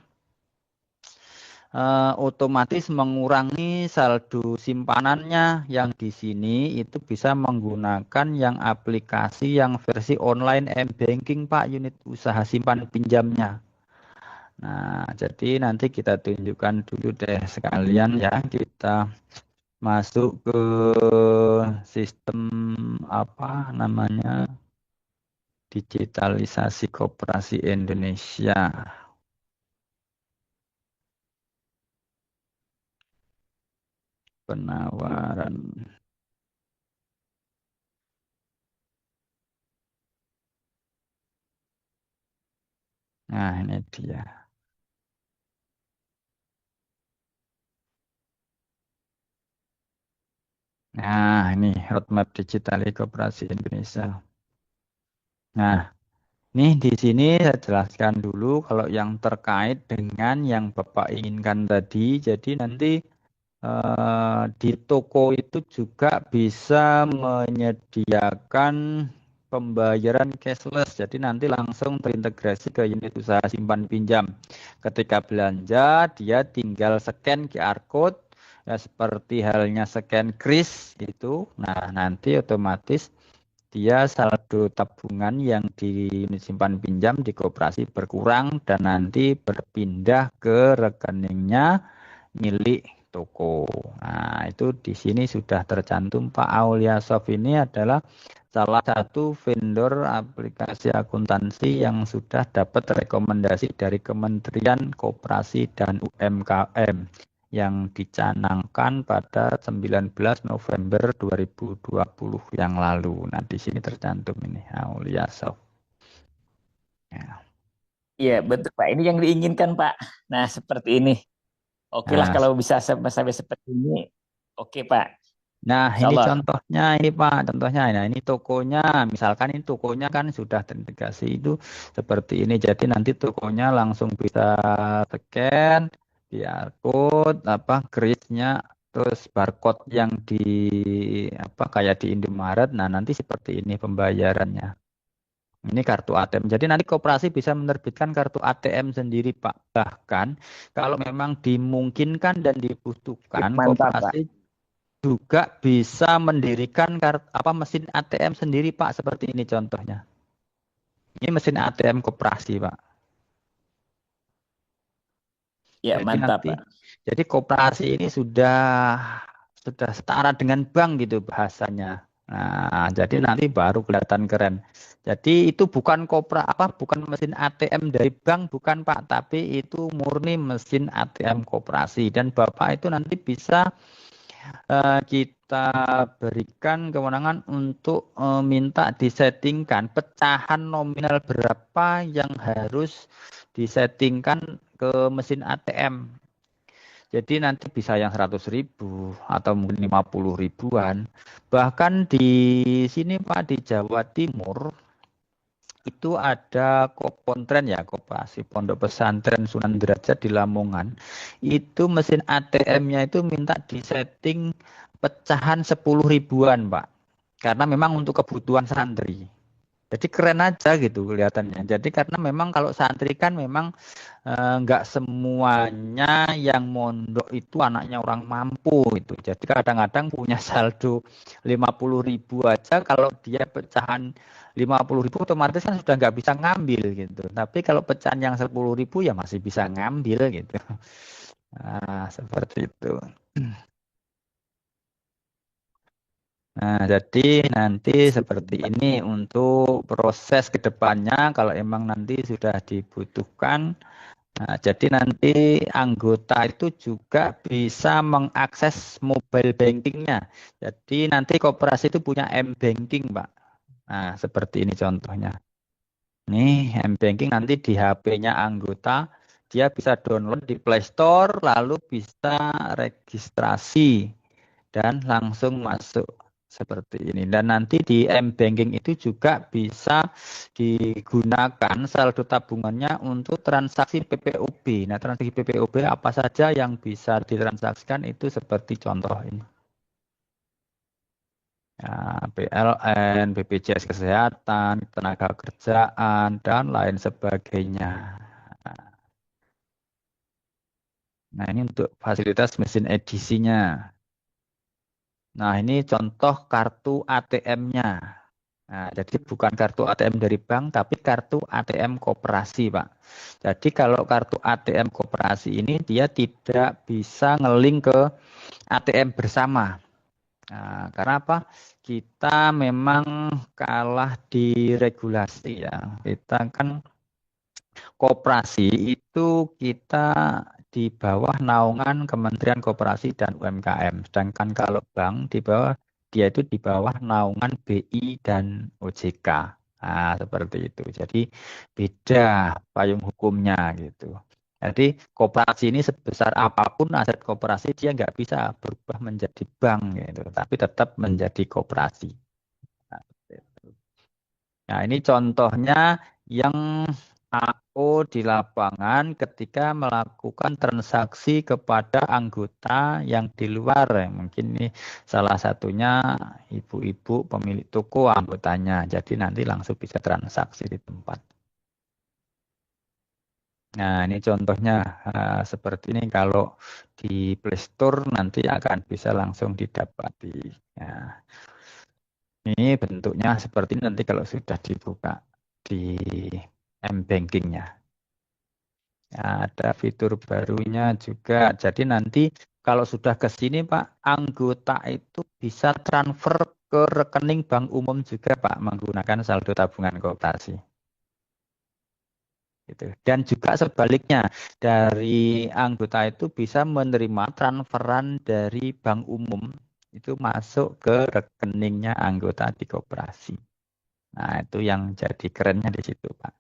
otomatis mengurangi saldo simpanannya yang di sini itu bisa menggunakan yang aplikasi yang versi online m-banking Pak, unit usaha simpan pinjamnya. Nah, jadi nanti kita tunjukkan dulu deh sekalian ya, kita masuk ke sistem apa namanya digitalisasi koperasi Indonesia. Penawaran. Nah, ini dia. Nah, ini roadmap digital koperasi Indonesia. Nah, ini di sini saya jelaskan dulu kalau yang terkait dengan yang Bapak inginkan tadi. Jadi nanti di toko itu juga bisa menyediakan pembayaran cashless. Jadi nanti langsung terintegrasi ke unit usaha simpan pinjam. Ketika belanja, dia tinggal scan QR code, ya seperti halnya scan kris itu. Nah, nanti otomatis dia saldo tabungan yang di unit simpan pinjam di koperasi berkurang dan nanti berpindah ke rekeningnya milik toko. Nah, itu di sini sudah tercantum Pak Aulia Soft ini adalah salah satu vendor aplikasi akuntansi yang sudah dapat rekomendasi dari Kementerian Koperasi dan UMKM yang dicanangkan pada 19 November 2020 yang lalu. Nah, di sini tercantum ini Aulia Soft. Ya. Iya, betul Pak. Ini yang diinginkan Pak. Nah, seperti ini. Oke lah Nah, kalau bisa sampai seperti ini. Oke Pak. Nah, Insya ini Allah. contohnya ini Pak, contohnya. Nah, ini tokonya, misalkan ini tokonya kan sudah terintegrasi itu seperti ini. Jadi nanti tokonya langsung bisa scan, QR code, apa, krisnya, terus barcode yang di apa kayak di Indomaret. Nah, nanti seperti ini pembayarannya. Ini kartu ATM. Jadi nanti koperasi bisa menerbitkan kartu ATM sendiri, Pak. Bahkan kalau memang dimungkinkan dan dibutuhkan, Mantap Pak. koperasi juga bisa mendirikan mesin ATM sendiri Pak, seperti ini contohnya. Ini mesin ATM koperasi Pak. Ya, Jadi mantap nanti Pak. jadi koperasi ini sudah setara dengan bank gitu bahasanya. Nah, jadi nanti baru kelihatan keren. Jadi itu bukan bukan mesin ATM dari bank, bukan Pak, tapi itu murni mesin ATM koperasi dan Bapak itu nanti bisa kita berikan kewenangan untuk minta disettingkan pecahan nominal berapa yang harus disettingkan ke mesin ATM. Jadi nanti bisa yang 100.000 atau mungkin 50 ribuan. Bahkan di sini Pak, di Jawa Timur itu ada Kopontren ya, Koperasi Pondok Pesantren Sunan Derajat di Lamongan. Itu mesin ATM-nya itu minta disetting pecahan 10 ribuan, Pak. Karena memang untuk kebutuhan santri. Jadi keren aja gitu kelihatannya. Jadi karena memang kalau santri kan memang nggak semuanya yang mondok itu anaknya orang mampu itu. Jadi kadang-kadang punya saldo 50.000 aja, kalau dia pecahan 50.000 otomatis kan sudah nggak bisa ngambil gitu. Tapi kalau pecahan yang 10.000 ya masih bisa ngambil gitu. Nah, seperti itu. Nah, jadi nanti seperti ini untuk proses ke depannya kalau emang nanti sudah dibutuhkan. Nah, jadi nanti anggota itu juga bisa mengakses mobile bankingnya. Jadi nanti koperasi itu punya m-banking, Pak. Nah, seperti ini contohnya. Nih, m-banking nanti di HP-nya anggota, dia bisa download di Play Store, lalu bisa registrasi dan langsung masuk seperti ini. Dan nanti di m-banking itu juga bisa digunakan saldo tabungannya untuk transaksi PPOB. Nah, transaksi PPOB apa saja yang bisa ditransaksikan itu seperti contoh ini. Ya, PLN, BPJS Kesehatan, tenaga kerjaan, dan lain sebagainya. Nah, ini untuk fasilitas mesin edisinya. Nah, ini contoh kartu ATM-nya. Nah, jadi bukan kartu ATM dari bank, tapi kartu ATM koperasi, Pak. Jadi kalau kartu ATM koperasi ini dia tidak bisa ngelink ke ATM bersama. Nah, karena apa? Kita memang kalah di regulasi ya. Kita kan koperasi itu kita di bawah naungan Kementerian Koperasi dan UMKM. Sedangkan kalau bank dia itu di bawah naungan BI dan OJK. Nah, seperti itu. Jadi beda payung hukumnya gitu. Jadi koperasi ini sebesar apapun aset koperasi dia nggak bisa berubah menjadi bank gitu, tapi tetap menjadi koperasi. Nah, seperti itu. Nah, ini contohnya yang AO di lapangan ketika melakukan transaksi kepada anggota yang di luar. Mungkin ini salah satunya ibu-ibu pemilik toko anggotanya. Jadi nanti langsung bisa transaksi di tempat. Nah, ini contohnya seperti ini kalau di Play Store nanti akan bisa langsung didapati. Nah, ini bentuknya seperti ini nanti kalau sudah dibuka di M-Banking-nya. Ada fitur barunya juga. Jadi nanti kalau sudah ke sini Pak, anggota itu bisa transfer ke rekening bank umum juga Pak menggunakan saldo tabungan koperasi. Gitu. Dan juga sebaliknya, dari anggota itu bisa menerima transferan dari bank umum itu masuk ke rekeningnya anggota di koperasi. Nah, itu yang jadi kerennya di situ, Pak.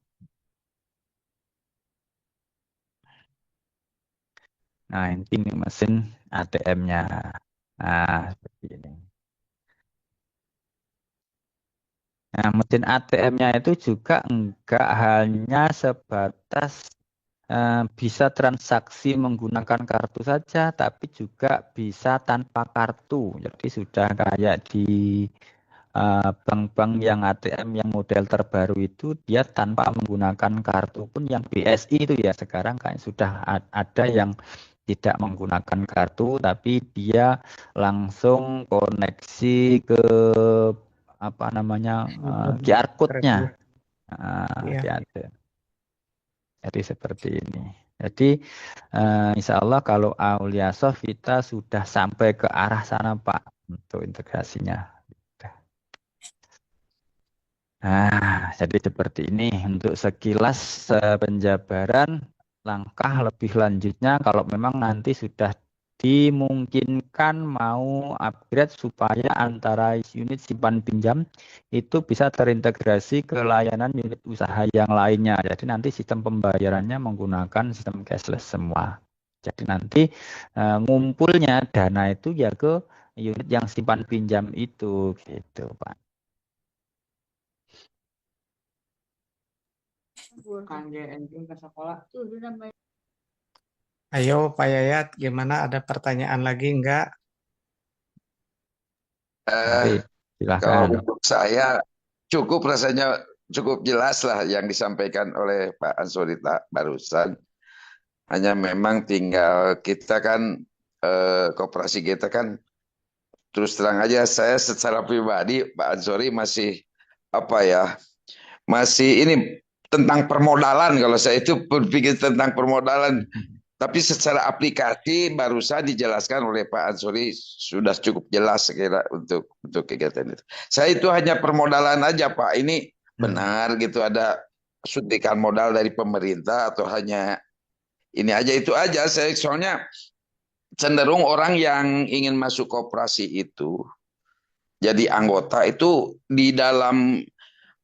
Nah, ini mesin ATM-nya. Nah, seperti ini. Nah, mesin ATM-nya itu juga enggak hanya sebatas bisa transaksi menggunakan kartu saja, tapi juga bisa tanpa kartu. Jadi sudah kayak di bank-bank yang ATM yang model terbaru itu dia tanpa menggunakan kartu pun yang BSI itu ya sekarang kayak sudah ada yang tidak menggunakan kartu tapi dia langsung koneksi ke apa namanya QR code-nya. Iya. Jadi seperti ini. Jadi insya Allah kalau Aulia Soft kita sudah sampai ke arah sana Pak untuk integrasinya. Nah, jadi seperti ini untuk sekilas penjabaran langkah lebih lanjutnya kalau memang nanti sudah dimungkinkan mau upgrade supaya antara unit simpan pinjam itu bisa terintegrasi ke layanan unit usaha yang lainnya. Jadi nanti sistem pembayarannya menggunakan sistem cashless semua. Jadi nanti ngumpulnya dana itu ya ke unit yang simpan pinjam itu gitu, Pak. Ayo Pak Yayat, gimana? Ada pertanyaan lagi enggak? Mari, Kalau silahkan. untuk saya cukup rasanya cukup jelas lah yang disampaikan oleh Pak Ansori barusan. Hanya memang tinggal kita kan koperasi kita kan terus terang aja saya secara pribadi Pak Ansori masih apa ya masih ini tentang permodalan kalau saya itu berpikir tentang permodalan. Tapi secara aplikasi barusan dijelaskan oleh Pak Ansori sudah cukup jelas sekira untuk kegiatan itu. Saya itu hanya permodalan aja Pak. Ini benar gitu ada suntikan modal dari pemerintah atau hanya ini aja itu aja. Saya soalnya cenderung orang yang ingin masuk koperasi itu jadi anggota itu di dalam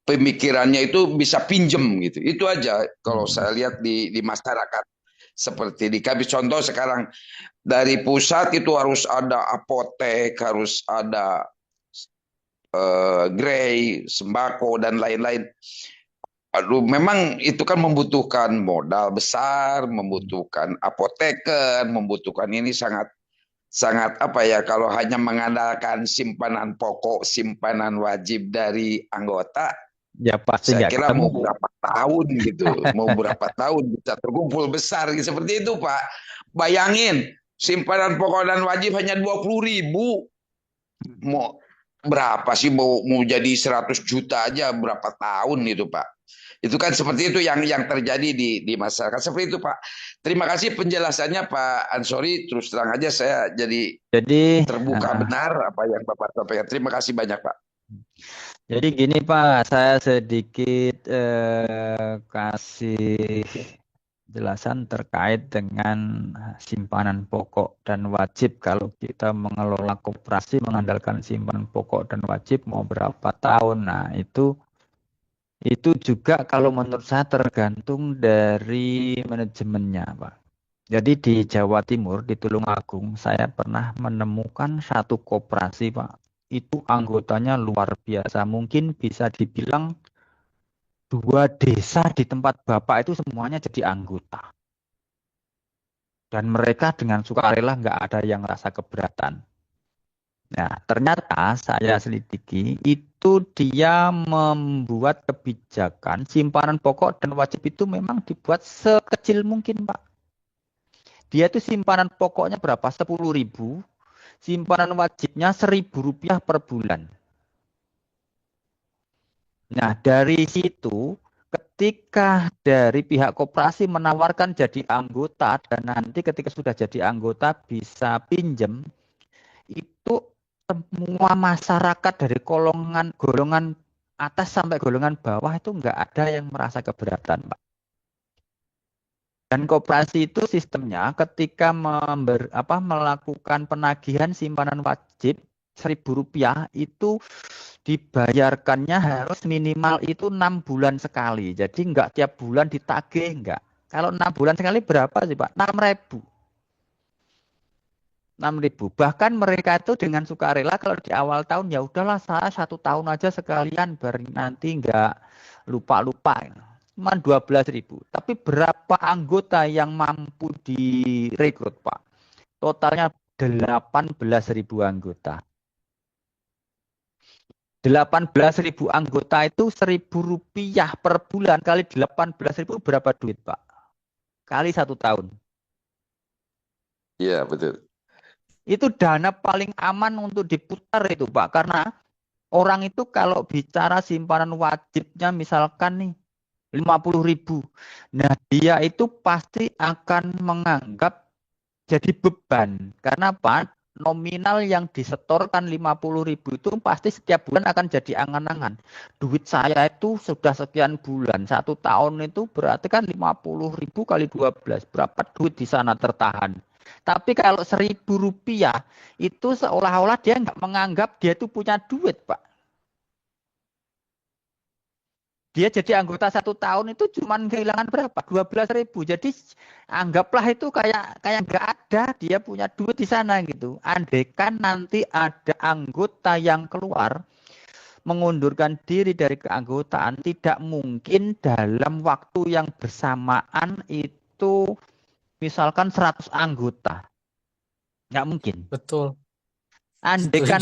pemikirannya itu bisa pinjem gitu. Itu aja kalau saya lihat di masyarakat seperti di kami contoh sekarang dari pusat itu harus ada apotek, harus ada gerai, sembako dan lain-lain. Aduh, memang itu kan membutuhkan modal besar, membutuhkan apoteker, membutuhkan ini sangat sangat apa ya kalau hanya mengandalkan simpanan pokok, simpanan wajib dari anggota, Ya pasti saya nggak kira mau ketemu. berapa tahun gitu, mau berapa tahun bisa terkumpul besar gitu. Seperti itu Pak. Bayangin, simpanan pokok dan wajib hanya 20.000. Mau berapa sih, mau jadi 100 juta aja berapa tahun itu, Pak? Itu kan seperti itu yang terjadi di masyarakat, seperti itu, Pak. Terima kasih penjelasannya, Pak Ansori. Terus terang aja saya jadi terbuka benar apa yang Bapak sampaikan. Terima kasih banyak, Pak. Jadi gini Pak, saya sedikit kasih jelasan terkait dengan simpanan pokok dan wajib. Kalau kita mengelola koperasi mengandalkan simpanan pokok dan wajib mau berapa tahun. Nah, itu juga kalau menurut saya tergantung dari manajemennya, Pak. Jadi di Jawa Timur, di Tulungagung, saya pernah menemukan satu koperasi, Pak. Itu anggotanya luar biasa. Mungkin bisa dibilang 2 desa di tempat Bapak itu semuanya jadi anggota. Dan mereka dengan sukarela nggak ada yang rasa keberatan. Nah, ternyata saya selidiki itu dia membuat kebijakan simpanan pokok dan wajib itu memang dibuat sekecil mungkin, Pak. Dia itu simpanan pokoknya berapa? 10.000, simpanan wajibnya Rp1.000 per bulan. Nah, dari situ ketika dari pihak koperasi menawarkan jadi anggota dan nanti ketika sudah jadi anggota bisa pinjem, itu semua masyarakat dari golongan atas sampai golongan bawah itu nggak ada yang merasa keberatan, Pak. Dan koperasi itu sistemnya ketika melakukan penagihan simpanan wajib Rp1.000 itu dibayarkannya harus minimal itu 6 bulan sekali. Jadi enggak tiap bulan ditagih, enggak. Kalau 6 bulan sekali berapa sih Pak? 6.000. 6.000. Bahkan mereka itu dengan sukarela kalau di awal tahun ya udahlah saya 1 tahun aja sekalian biar nanti enggak lupa-lupa. Cuma 12.000. Tapi berapa anggota yang mampu direkrut Pak? Totalnya 18.000 anggota. 18.000 anggota itu Rp1.000 per bulan kali 18.000 berapa duit Pak? Kali 1 tahun. Iya betul. Itu dana paling aman untuk diputar itu Pak. Karena orang itu kalau bicara simpanan wajibnya misalkan nih 50.000. Nah dia itu pasti akan menganggap jadi beban. Karena apa? Nominal yang disetorkan 50.000 itu pasti setiap bulan akan jadi angan-angan. Duit saya itu sudah sekian bulan, 1 tahun itu berarti kan 50.000 kali 12. Berapa duit di sana tertahan? Tapi kalau Rp1.000 itu seolah-olah dia nggak menganggap dia itu punya duit, Pak. Dia jadi anggota 1 tahun itu cuma kehilangan berapa? 12.000. Jadi anggaplah itu kayak nggak ada dia punya duit di sana gitu. Andaikan nanti ada anggota yang keluar mengundurkan diri dari keanggotaan, tidak mungkin dalam waktu yang bersamaan itu misalkan 100 anggota. Nggak mungkin. Betul. Andaikan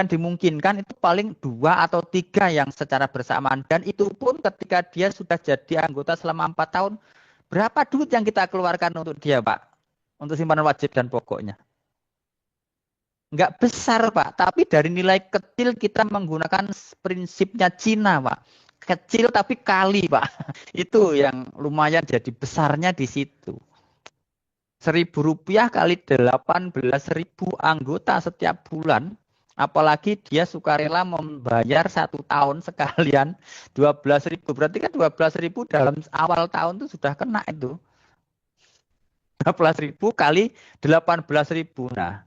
dimungkinkan itu paling 2 atau 3 yang secara bersamaan. Dan itu pun ketika dia sudah jadi anggota selama 4 tahun, berapa duit yang kita keluarkan untuk dia Pak? Untuk simpanan wajib dan pokoknya. Enggak besar Pak, tapi dari nilai kecil kita menggunakan prinsipnya Cina Pak. Kecil tapi kali Pak. Itu yang lumayan jadi besarnya di situ. Rp1.000 kali 18.000 anggota setiap bulan, apalagi dia sukarela membayar 1 tahun sekalian 12.000, berarti kan 12.000 dalam awal tahun itu sudah kena itu 12.000 kali 18.000. Nah,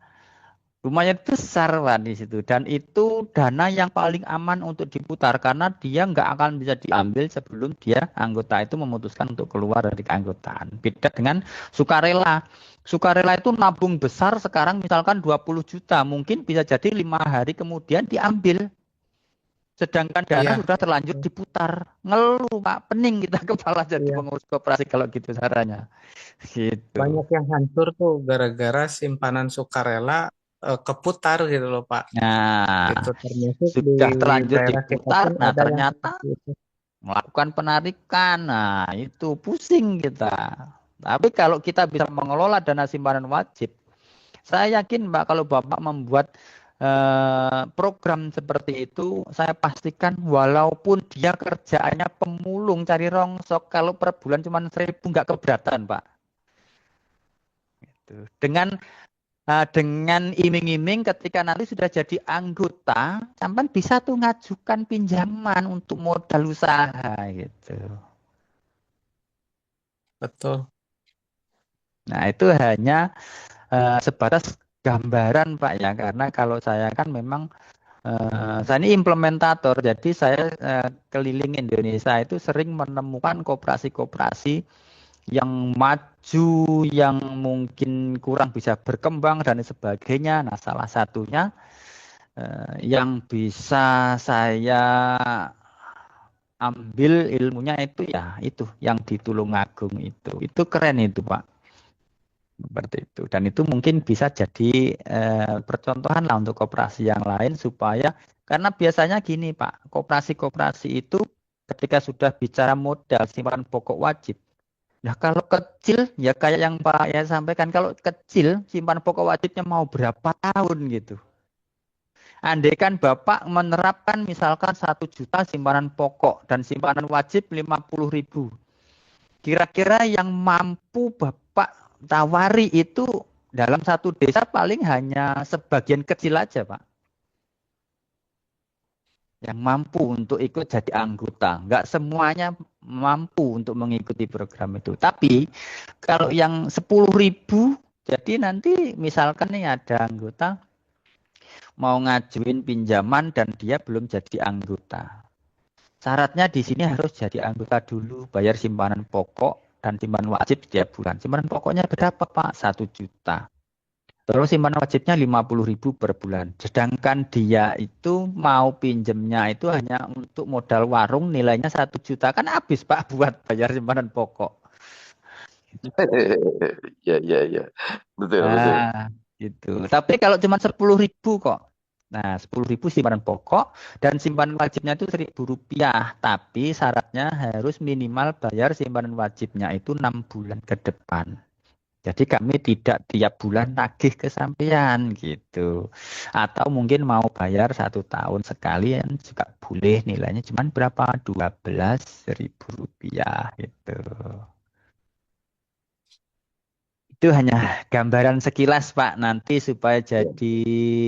lumayan besar Pak di situ, dan itu dana yang paling aman untuk diputar karena dia nggak akan bisa diambil sebelum dia anggota itu memutuskan untuk keluar dari keanggotaan. Beda dengan sukarela. Sukarela itu nabung besar sekarang misalkan 20 juta, mungkin bisa jadi 5 hari kemudian diambil. Sedangkan dana sudah terlanjur diputar. Ngeluh Pak, pening kita kepala jadi pengurus koperasi kalau gitu caranya. Gitu. Banyak yang hancur tuh gara-gara simpanan sukarela keputar gitu loh Pak. Nah, itu termasuk sudah di terlanjur diputar, nah ternyata gitu. melakukan penarikan, nah itu pusing kita. Tapi kalau kita bisa mengelola dana simpanan wajib, saya yakin Mbak kalau Bapak membuat program seperti itu, saya pastikan walaupun dia kerjaannya pemulung cari rongsok, kalau per bulan cuma 1.000 nggak keberatan Pak. Gitu. Dengan iming-iming ketika nanti sudah jadi anggota, sampai bisa tuh ngajukan pinjaman untuk modal usaha gitu. Betul. Nah itu hanya sebatas gambaran Pak ya, karena kalau saya kan memang saya ini implementator, jadi saya keliling Indonesia itu sering menemukan koperasi-koperasi yang maju, yang mungkin kurang bisa berkembang dan sebagainya. Nah salah satunya yang bisa saya ambil ilmunya itu ya itu yang di Tulungagung itu keren itu Pak. Seperti itu. Dan itu mungkin bisa jadi percontohan lah untuk koperasi yang lain supaya karena biasanya gini Pak, koperasi-koperasi itu ketika sudah bicara modal simpanan pokok wajib. Nah kalau kecil ya kayak yang Pak ya sampaikan kalau kecil simpanan pokok wajibnya mau berapa tahun gitu. Andai kan Bapak menerapkan misalkan 1 juta simpanan pokok dan simpanan wajib 50.000. Kira-kira yang mampu Bapak tawari itu dalam satu desa paling hanya sebagian kecil aja, Pak. Yang mampu untuk ikut jadi anggota. Enggak semuanya mampu untuk mengikuti program itu. Tapi kalau yang 10.000, jadi nanti misalkan nih ada anggota mau ngajuin pinjaman dan dia belum jadi anggota. Syaratnya di sini harus jadi anggota dulu, bayar simpanan pokok dan simpanan wajib setiap bulan. Simpanan pokoknya berapa Pak? 1 juta. Terus simpanan wajibnya 50.000 per bulan. Sedangkan dia itu mau pinjemnya itu hanya untuk modal warung nilainya 1 juta. Kan habis Pak buat bayar simpanan pokok. Ya, ya, ya. Betul, betul. Nah, gitu. Tapi kalau cuma 10.000 kok. Nah, 10.000 simpanan pokok dan simpanan wajibnya itu Rp1.000. Tapi syaratnya harus minimal bayar simpanan wajibnya itu 6 bulan ke depan. Jadi kami tidak tiap bulan nagih ke sampean gitu. Atau mungkin mau bayar 1 tahun sekali juga boleh, nilainya cuma berapa? Rp12.000 gitu. Itu hanya gambaran sekilas Pak, nanti supaya jadi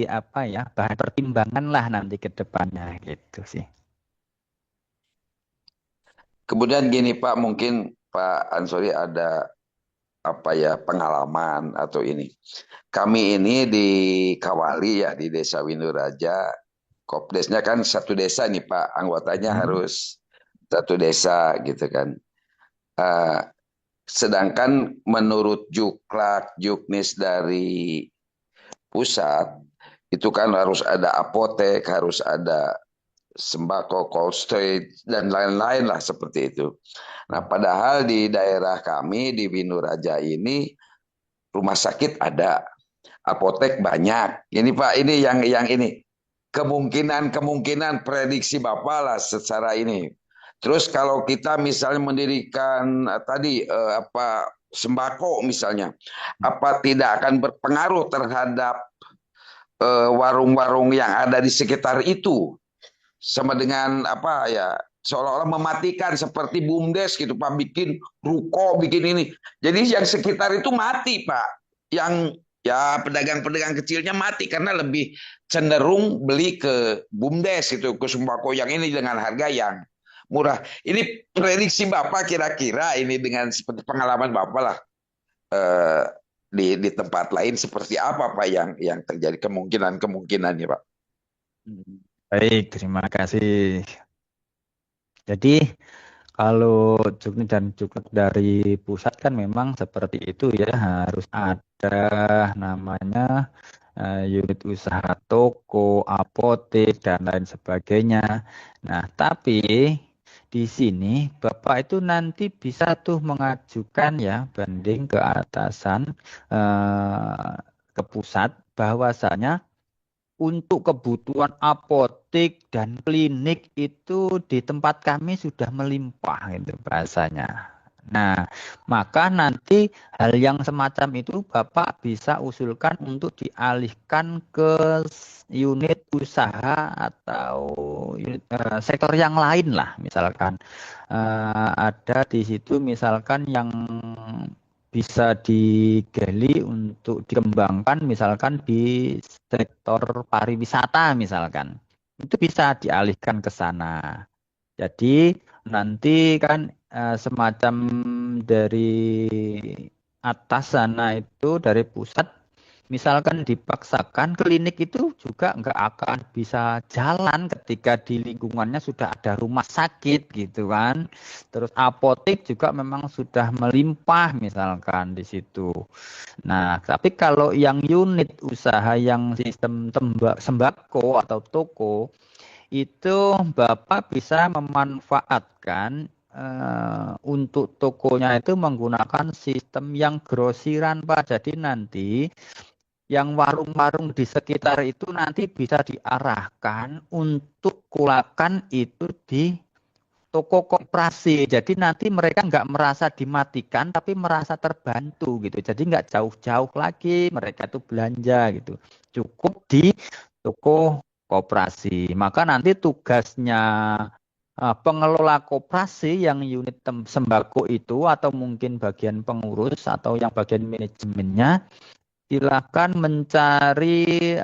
apa ya, bahan pertimbangan lah nanti ke depannya gitu sih. Kemudian gini Pak, mungkin Pak Ansori ada apa ya pengalaman atau ini. Kami ini di Kawali ya di Desa Winduraja, Kopdesnya kan satu desa nih Pak, anggotanya harus satu desa gitu kan. Eh, sedangkan menurut Juklak, Juknis dari pusat itu kan harus ada apotek, harus ada sembako, cold storage, dan lain-lain lah seperti itu. Nah, padahal di daerah kami di Winduraja ini rumah sakit ada, apotek banyak. Ini Pak, ini yang ini kemungkinan prediksi Bapak lah secara ini. Terus kalau kita misalnya mendirikan tadi apa sembako misalnya, apa tidak akan berpengaruh terhadap warung-warung yang ada di sekitar itu? Sama dengan apa ya seolah-olah mematikan seperti BUMDes gitu Pak, bikin ruko bikin ini, jadi yang sekitar itu mati Pak, yang ya pedagang-pedagang kecilnya mati karena lebih cenderung beli ke BUMDes itu, ke sembako yang ini dengan harga yang murah. Ini prediksi Bapak kira-kira ini dengan seperti pengalaman Bapak lah eh, di tempat lain seperti apa Pak yang terjadi kemungkinannya Pak? Baik, terima kasih. Jadi kalau Juknis dan Juklak dari pusat kan memang seperti itu ya, harus ada namanya unit usaha toko, apotek, dan lain sebagainya. Nah, tapi di sini Bapak itu nanti bisa tuh mengajukan ya banding ke atasan ke pusat bahwasanya untuk kebutuhan apotek dan klinik itu di tempat kami sudah melimpah itu bahasanya. Nah, maka nanti hal yang semacam itu Bapak bisa usulkan untuk dialihkan ke unit usaha atau sektor yang lain lah. Misalkan ada di situ misalkan yang bisa digali untuk dikembangkan misalkan di sektor pariwisata misalkan. Itu bisa dialihkan ke sana. Jadi nanti kan semacam dari atas sana itu dari pusat, misalkan dipaksakan klinik itu juga nggak akan bisa jalan ketika di lingkungannya sudah ada rumah sakit gitu kan. Terus apotek juga memang sudah melimpah misalkan di situ. Nah, tapi kalau yang unit usaha yang sistem sembako atau toko itu Bapak bisa memanfaatkan untuk tokonya itu menggunakan sistem yang grosiran Pak. Jadi nanti yang warung-warung di sekitar itu nanti bisa diarahkan untuk kulakan itu di toko koperasi. Jadi nanti mereka nggak merasa dimatikan, tapi merasa terbantu gitu. Jadi nggak jauh-jauh lagi mereka itu belanja gitu. Cukup di toko koperasi. Maka nanti tugasnya pengelola koperasi yang unit sembako itu atau mungkin bagian pengurus atau yang bagian manajemennya silakan mencari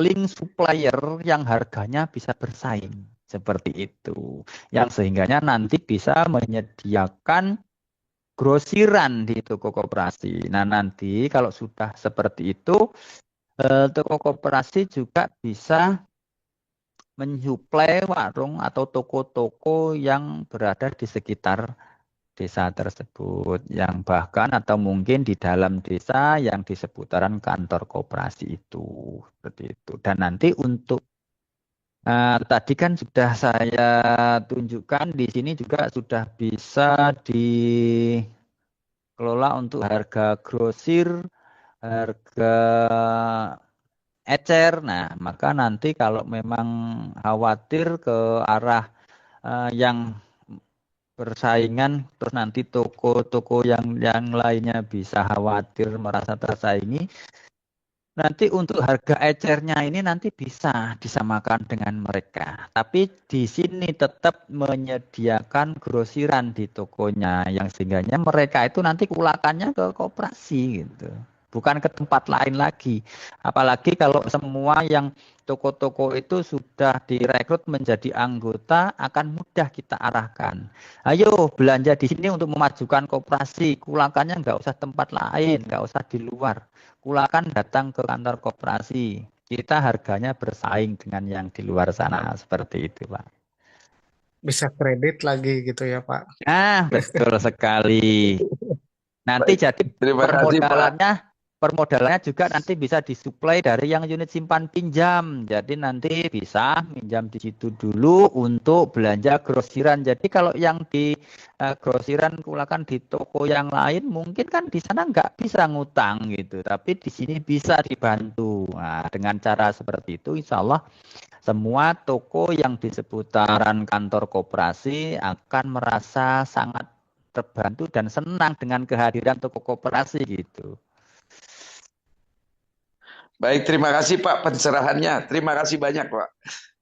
link supplier yang harganya bisa bersaing seperti itu. Yang sehingganya nanti bisa menyediakan grosiran di toko koperasi. Nah, nanti kalau sudah seperti itu, toko koperasi juga bisa mensuplai warung atau toko-toko yang berada di sekitar desa tersebut, yang bahkan atau mungkin di dalam desa yang di seputaran kantor koperasi itu, seperti itu. Dan nanti untuk tadi kan sudah saya tunjukkan di sini juga sudah bisa dikelola untuk harga grosir, harga ecer. Nah, maka nanti kalau memang khawatir ke arah yang persaingan, terus nanti toko-toko yang lainnya bisa khawatir merasa tersaingi. Nanti untuk harga ecernya ini nanti bisa disamakan dengan mereka. Tapi di sini tetap menyediakan grosiran di tokonya yang sehingganya mereka itu nanti kulakannya ke koperasi gitu. Bukan ke tempat lain lagi. Apalagi kalau semua yang toko-toko itu sudah direkrut menjadi anggota akan mudah kita arahkan. Ayo belanja di sini untuk memajukan koperasi. Kulakannya nggak usah tempat lain, nggak usah di luar. Kulakan datang ke kantor koperasi. Kita harganya bersaing dengan yang di luar sana. Seperti itu, Pak. Bisa kredit lagi gitu ya, Pak. Nah, betul sekali. Nanti Baik, jadi terima kasih Pak. permodalannya juga nanti bisa disuplai dari yang unit simpan pinjam. Jadi nanti bisa minjam di situ dulu untuk belanja grosiran. Jadi kalau yang di grosiran kulakan di toko yang lain mungkin kan di sana nggak bisa ngutang gitu. Tapi di sini bisa dibantu. Nah, dengan cara seperti itu insya Allah semua toko yang di seputaran kantor koperasi akan merasa sangat terbantu dan senang dengan kehadiran toko koperasi gitu. Baik, terima kasih Pak pencerahannya. Terima kasih banyak Pak.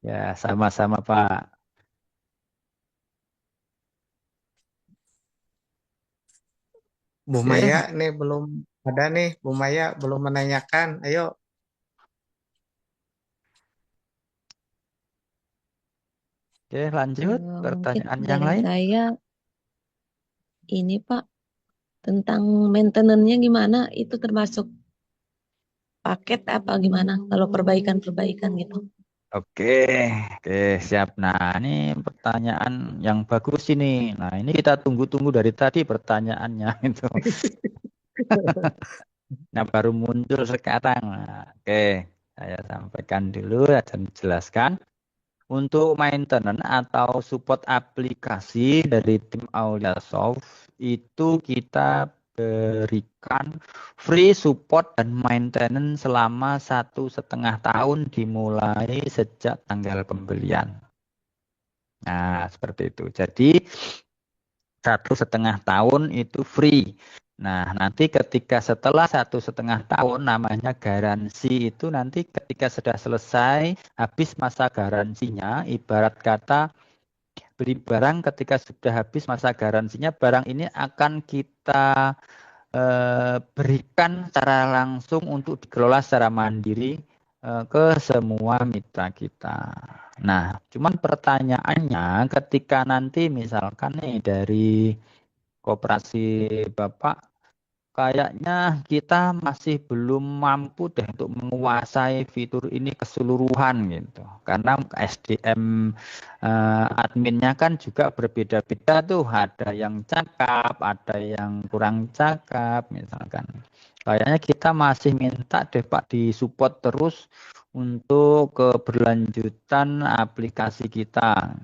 Ya, sama-sama Pak. Bu Oke, Maya nih belum ada nih, Bu Maya belum menanyakan. Ayo, oke lanjut Mungkin pertanyaan yang dari lain. saya ini Pak tentang maintenance-nya gimana? Itu termasuk paket apa gimana? Kalau perbaikan-perbaikan gitu. Oke, oke siap. Nah, ini pertanyaan yang bagus ini. Nah, ini kita tunggu-tunggu dari tadi pertanyaannya itu. Nah, baru muncul sekarang. Nah, oke, saya sampaikan dulu dan jelaskan. Untuk maintenance atau support aplikasi dari tim Auliasoft itu kita berikan free support dan maintenance selama 1,5 tahun dimulai sejak tanggal pembelian. Nah, seperti itu. Jadi 1,5 tahun itu free. Nah, nanti ketika setelah 1,5 tahun namanya garansi itu nanti ketika sudah selesai habis masa garansinya, ibarat kata beli barang ketika sudah habis masa garansinya, barang ini akan kita berikan secara langsung untuk dikelola secara mandiri ke semua mitra kita. Nah, cuman pertanyaannya ketika nanti misalkan nih dari koperasi Bapak, kayaknya kita masih belum mampu deh untuk menguasai fitur ini keseluruhan gitu. Karena SDM adminnya kan juga berbeda-beda tuh. Ada yang cakap, ada yang kurang cakap misalkan. Kayaknya kita masih minta deh Pak disupport terus untuk keberlanjutan aplikasi kita.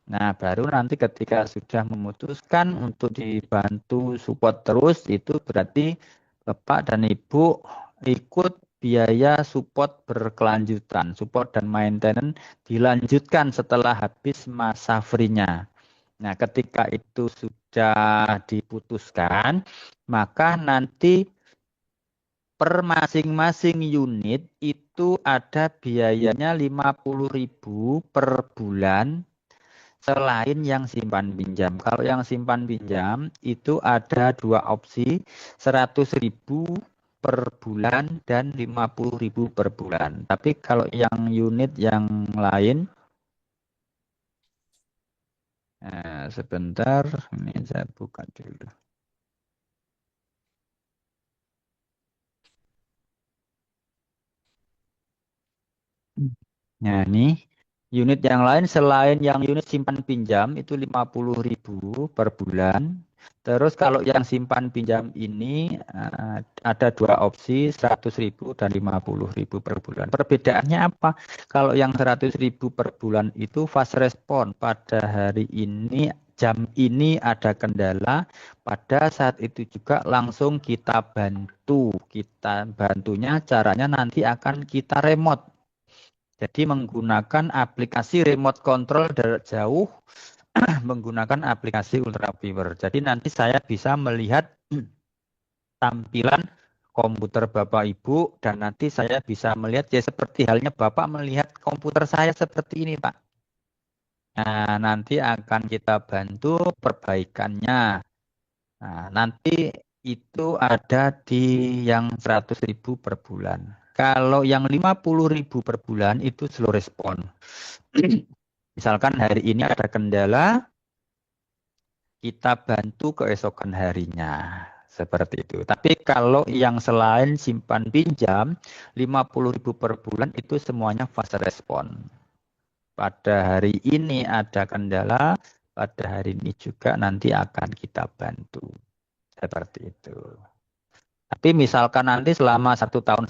Nah, baru nanti ketika sudah memutuskan untuk dibantu support terus, itu berarti Bapak dan Ibu ikut biaya support berkelanjutan. Support dan maintenance dilanjutkan setelah habis masa free-nya. Nah, ketika itu sudah diputuskan, maka nanti per masing-masing unit itu ada biayanya 50.000 per bulan selain yang simpan pinjam. Kalau yang simpan pinjam itu ada dua opsi, 100.000 per bulan dan 50.000 per bulan. Tapi kalau yang unit yang lain, sebentar, ini saya buka dulu. Nah, ini unit yang lain selain yang unit simpan pinjam itu 50.000 per bulan. Terus kalau yang simpan pinjam ini ada dua opsi, 100.000 dan 50.000 per bulan. Perbedaannya apa? Kalau yang 100.000 per bulan itu fast respon. Pada hari ini, jam ini ada kendala, pada saat itu juga langsung kita bantu. Kita bantunya caranya nanti akan kita remote. Jadi menggunakan aplikasi remote control jarak jauh menggunakan aplikasi Ultraviewer. Jadi nanti saya bisa melihat tampilan komputer Bapak Ibu dan nanti saya bisa melihat ya seperti halnya Bapak melihat komputer saya seperti ini, Pak. Nah, nanti akan kita bantu perbaikannya. Nah, nanti itu ada di yang 100.000 per bulan. Kalau yang 50.000 per bulan itu slow respon. Misalkan hari ini ada kendala, kita bantu keesokan harinya. Seperti itu. Tapi kalau yang selain simpan pinjam, 50.000 per bulan itu semuanya fast respon. Pada hari ini ada kendala, pada hari ini juga nanti akan kita bantu. Seperti itu. Tapi misalkan nanti selama 1,5 tahun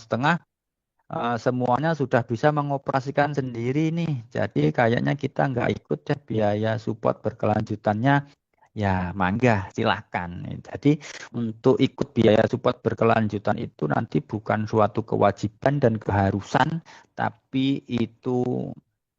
semuanya sudah bisa mengoperasikan sendiri nih. Jadi kayaknya kita nggak ikut deh biaya support berkelanjutannya. Ya, mangga, silahkan. Jadi untuk ikut biaya support berkelanjutan itu nanti bukan suatu kewajiban dan keharusan, tapi itu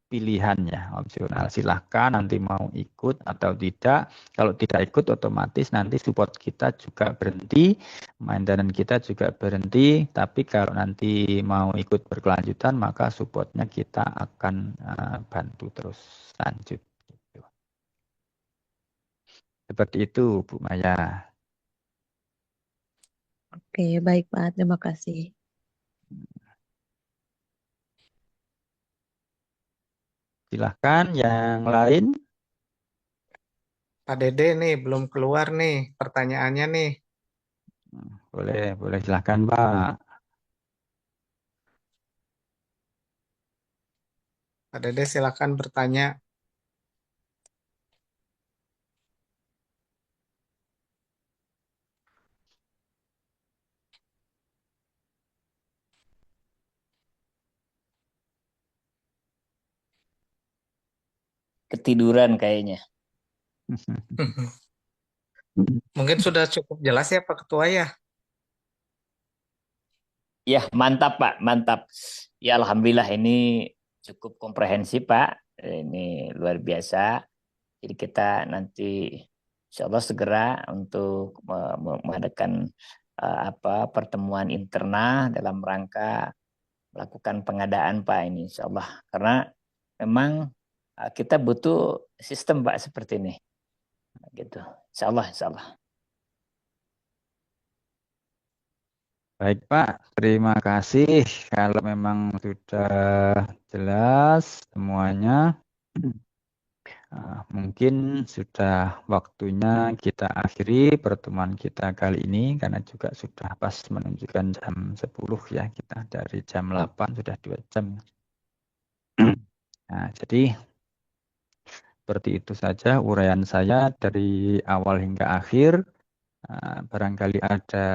pilihannya, opsional. Silahkan nanti mau ikut atau tidak. Kalau tidak ikut otomatis nanti support kita juga berhenti, maintenance kita juga berhenti. Tapi kalau nanti mau ikut berkelanjutan maka supportnya kita akan bantu terus lanjut. Seperti itu, Bu Maya. Oke, baik Pak. Terima kasih. Silahkan yang lain. Pak Dede nih belum keluar nih pertanyaannya nih. Boleh silahkan Pak. Pak Dede silakan bertanya. Ketiduran kayaknya. Mungkin sudah cukup jelas ya Pak Ketua ya. Ya, mantap Pak, mantap. Ya Alhamdulillah ini cukup komprehensif Pak. Ini luar biasa. Jadi kita nanti insya Allah segera untuk mengadakan pertemuan internal dalam rangka melakukan pengadaan Pak ini insya Allah. Karena memang kita butuh sistem Pak seperti ini. Gitu. Insya Allah, insya Allah. Baik Pak, terima kasih. Kalau memang sudah jelas semuanya, mungkin sudah waktunya kita akhiri pertemuan kita kali ini karena juga sudah pas menunjukkan jam 10 ya, kita dari jam 8 sudah 2 jam. Nah, jadi seperti itu saja uraian saya dari awal hingga akhir. Barangkali ada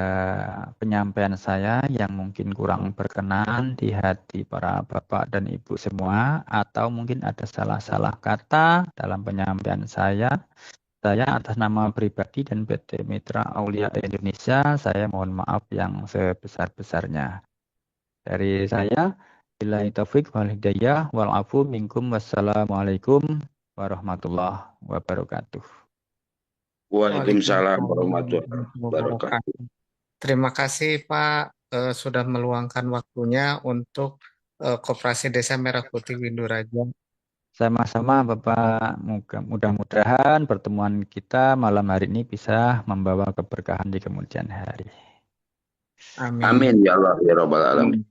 penyampaian saya yang mungkin kurang berkenan di hati para bapak dan ibu semua, atau mungkin ada salah-salah kata dalam penyampaian saya. Saya atas nama pribadi dan PT Mitra Aulia Indonesia, saya mohon maaf yang sebesar-besarnya. Dari saya, billahi taufik wal hidayah wal afu minkum, wassalamualaikum warahmatullahi wabarakatuh. Waalaikumsalam warahmatullahi wabarakatuh. Terima kasih Pak sudah meluangkan waktunya untuk Koperasi Desa Merah Putih Winduraja. Sama-sama Bapak, mudah-mudahan pertemuan kita malam hari ini bisa membawa keberkahan di kemudian hari. Amin. Amin ya Allah ya Rabbal alamin.